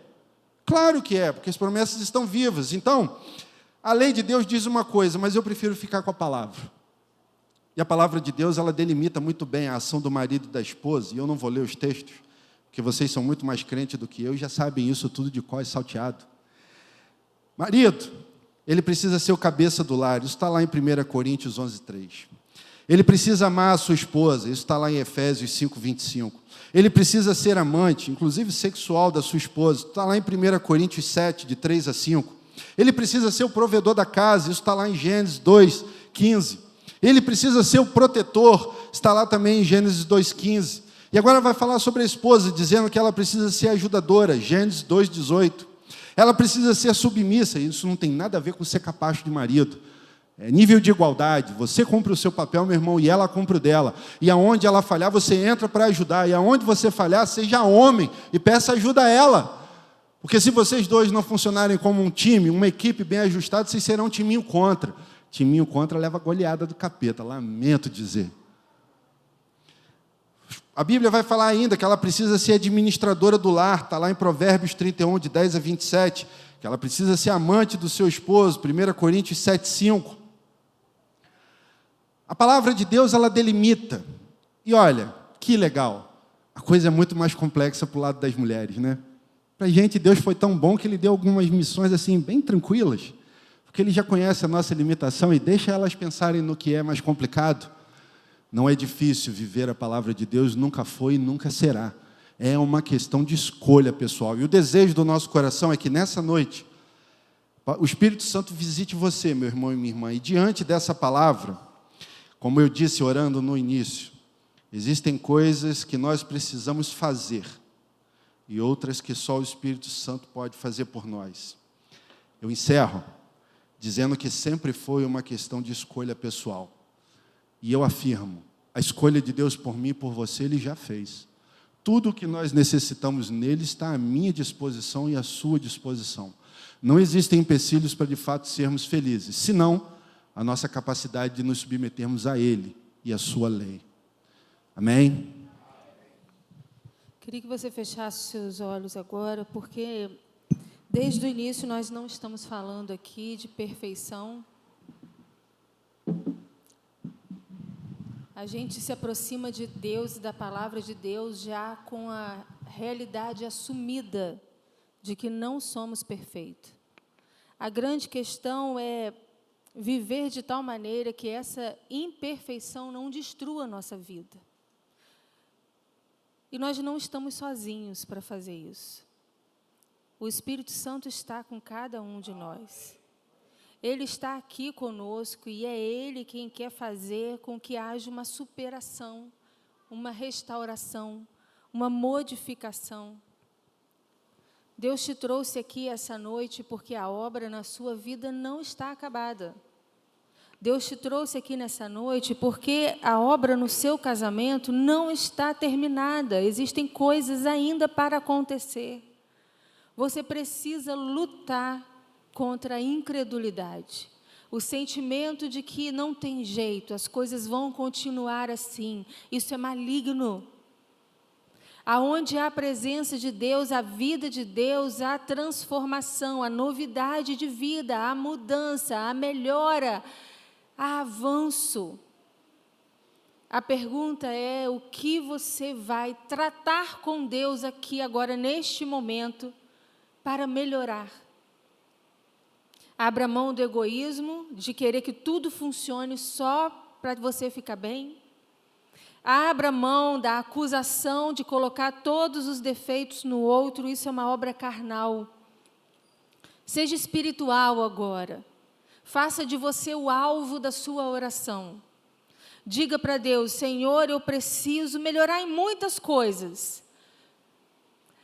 [SPEAKER 2] Claro que é, porque as promessas estão vivas. Então, a lei de Deus diz uma coisa, mas eu prefiro ficar com a palavra. E a palavra de Deus, ela delimita muito bem a ação do marido e da esposa, e eu não vou ler os textos, porque vocês são muito mais crentes do que eu, e já sabem isso tudo de cor e salteado. Marido, ele precisa ser o cabeça do lar, isso está lá em 1 Coríntios 11:3. Ele precisa amar a sua esposa, isso está lá em Efésios 5:25. Ele precisa ser amante, inclusive sexual, da sua esposa, está lá em 1 Coríntios 7, de 3-5. Ele precisa ser o provedor da casa, isso está lá em Gênesis 2:15. Ele precisa ser o protetor, está lá também em Gênesis 2:15. E agora vai falar sobre a esposa, dizendo que ela precisa ser ajudadora, Gênesis 2:18. Ela precisa ser submissa, e isso não tem nada a ver com ser capacho de marido. É nível de igualdade, você cumpre o seu papel, meu irmão, e ela cumpre o dela. E aonde ela falhar, você entra para ajudar. E aonde você falhar, seja homem e peça ajuda a ela. Porque se vocês dois não funcionarem como um time, uma equipe bem ajustada, vocês serão um timinho contra. Timinho contra leva a goleada do capeta, lamento dizer. A Bíblia vai falar ainda que ela precisa ser administradora do lar, está lá em Provérbios 31, de 10-27, que ela precisa ser amante do seu esposo, 1 Coríntios 7:5. A palavra de Deus, ela delimita. E olha, que legal. A coisa é muito mais complexa para o lado das mulheres, né? Para a gente, Deus foi tão bom que Ele deu algumas missões assim, bem tranquilas, porque Ele já conhece a nossa limitação e deixa elas pensarem no que é mais complicado. Não é difícil viver a palavra de Deus, nunca foi e nunca será. É uma questão de escolha, pessoal. E o desejo do nosso coração é que nessa noite, o Espírito Santo visite você, meu irmão e minha irmã. E diante dessa palavra, como eu disse orando no início, existem coisas que nós precisamos fazer e outras que só o Espírito Santo pode fazer por nós. Eu encerro dizendo que sempre foi uma questão de escolha pessoal. E eu afirmo, a escolha de Deus por mim e por você, Ele já fez. Tudo o que nós necessitamos nele está à minha disposição e à sua disposição. Não existem empecilhos para, de fato, sermos felizes, senão a nossa capacidade de nos submetermos a Ele e à sua lei. Amém?
[SPEAKER 1] Queria que você fechasse seus olhos agora, porque desde o início nós não estamos falando aqui de perfeição. A gente se aproxima de Deus e da palavra de Deus já com a realidade assumida de que não somos perfeitos. A grande questão é viver de tal maneira que essa imperfeição não destrua a nossa vida. E nós não estamos sozinhos para fazer isso. O Espírito Santo está com cada um de nós. Ele está aqui conosco e é Ele quem quer fazer com que haja uma superação, uma restauração, uma modificação. Deus te trouxe aqui essa noite porque a obra na sua vida não está acabada. Deus te trouxe aqui nessa noite porque a obra no seu casamento não está terminada. Existem coisas ainda para acontecer. Você precisa lutar contra a incredulidade. O sentimento de que não tem jeito, as coisas vão continuar assim. Isso é maligno. Aonde há a presença de Deus, a vida de Deus, a transformação, a novidade de vida, a mudança, a melhora, a avanço. A pergunta é: o que você vai tratar com Deus aqui agora, neste momento, para melhorar? Abra mão do egoísmo, de querer que tudo funcione só para você ficar bem. Abra mão da acusação de colocar todos os defeitos no outro, isso é uma obra carnal. Seja espiritual agora. Faça de você o alvo da sua oração. Diga para Deus: Senhor, eu preciso melhorar em muitas coisas.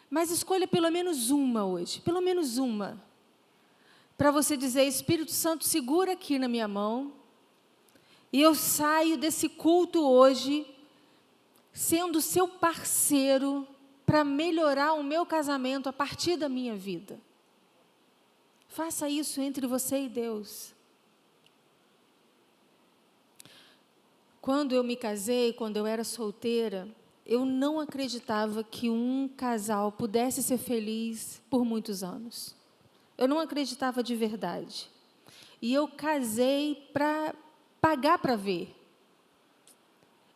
[SPEAKER 1] Mas escolha pelo menos uma hoje, pelo menos uma. Para você dizer: Espírito Santo, segura aqui na minha mão. E eu saio desse culto hoje sendo seu parceiro para melhorar o meu casamento a partir da minha vida. Faça isso entre você e Deus. Quando eu me casei, quando eu era solteira, eu não acreditava que um casal pudesse ser feliz por muitos anos. Eu não acreditava de verdade. E eu casei para pagar para ver.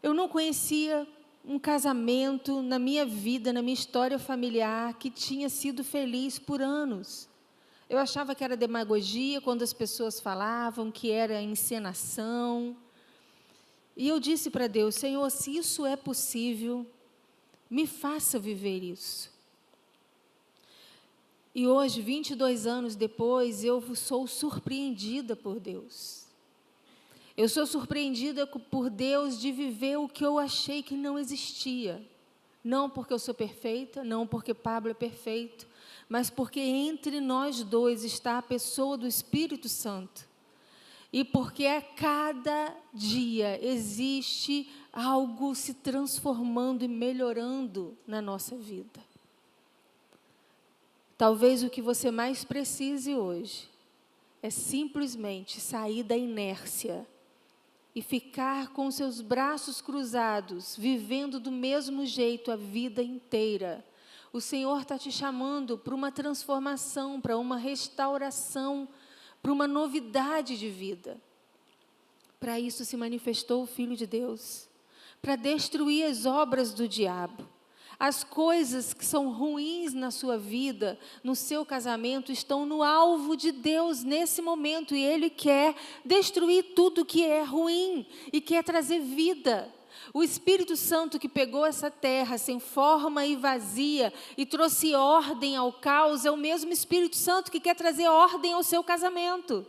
[SPEAKER 1] Eu não conhecia um casamento na minha vida, na minha história familiar, que tinha sido feliz por anos. Eu achava que era demagogia quando as pessoas falavam, que era encenação. E eu disse para Deus: Senhor, se isso é possível, me faça viver isso. E hoje, 22 anos depois, eu sou surpreendida por Deus. Eu sou surpreendida por Deus de viver o que eu achei que não existia. Não porque eu sou perfeita, não porque Pablo é perfeito, mas porque entre nós dois está a pessoa do Espírito Santo. E porque a cada dia existe algo se transformando e melhorando na nossa vida. Talvez o que você mais precise hoje é simplesmente sair da inércia e ficar com seus braços cruzados, vivendo do mesmo jeito a vida inteira. O Senhor está te chamando para uma transformação, para uma restauração, para uma novidade de vida. Para isso se manifestou o Filho de Deus, para destruir as obras do diabo. As coisas que são ruins na sua vida, no seu casamento, estão no alvo de Deus nesse momento. E Ele quer destruir tudo que é ruim e quer trazer vida. O Espírito Santo que pegou essa terra sem forma e vazia e trouxe ordem ao caos, é o mesmo Espírito Santo que quer trazer ordem ao seu casamento.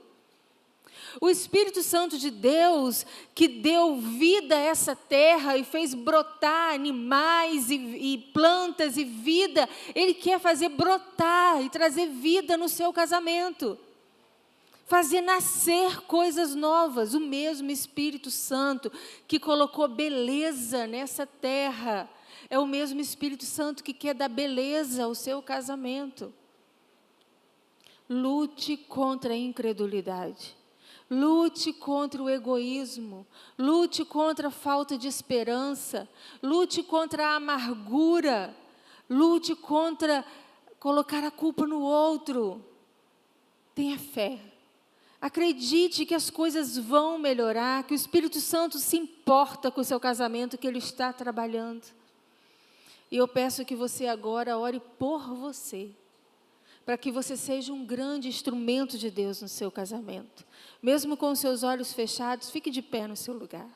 [SPEAKER 1] O Espírito Santo de Deus, que deu vida a essa terra e fez brotar animais e plantas e vida, Ele quer fazer brotar e trazer vida no seu casamento. Fazer nascer coisas novas. O mesmo Espírito Santo que colocou beleza nessa terra, é o mesmo Espírito Santo que quer dar beleza ao seu casamento. Lute contra a incredulidade. Lute contra o egoísmo, lute contra a falta de esperança, lute contra a amargura, lute contra colocar a culpa no outro. Tenha fé, acredite que as coisas vão melhorar, que o Espírito Santo se importa com o seu casamento, que Ele está trabalhando. E eu peço que você agora ore por você, para que você seja um grande instrumento de Deus no seu casamento. Mesmo com os seus olhos fechados, fique de pé no seu lugar.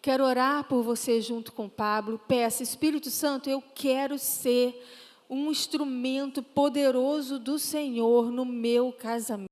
[SPEAKER 1] Quero orar por você junto com Pablo. Peça, Espírito Santo, eu quero ser um instrumento poderoso do Senhor no meu casamento.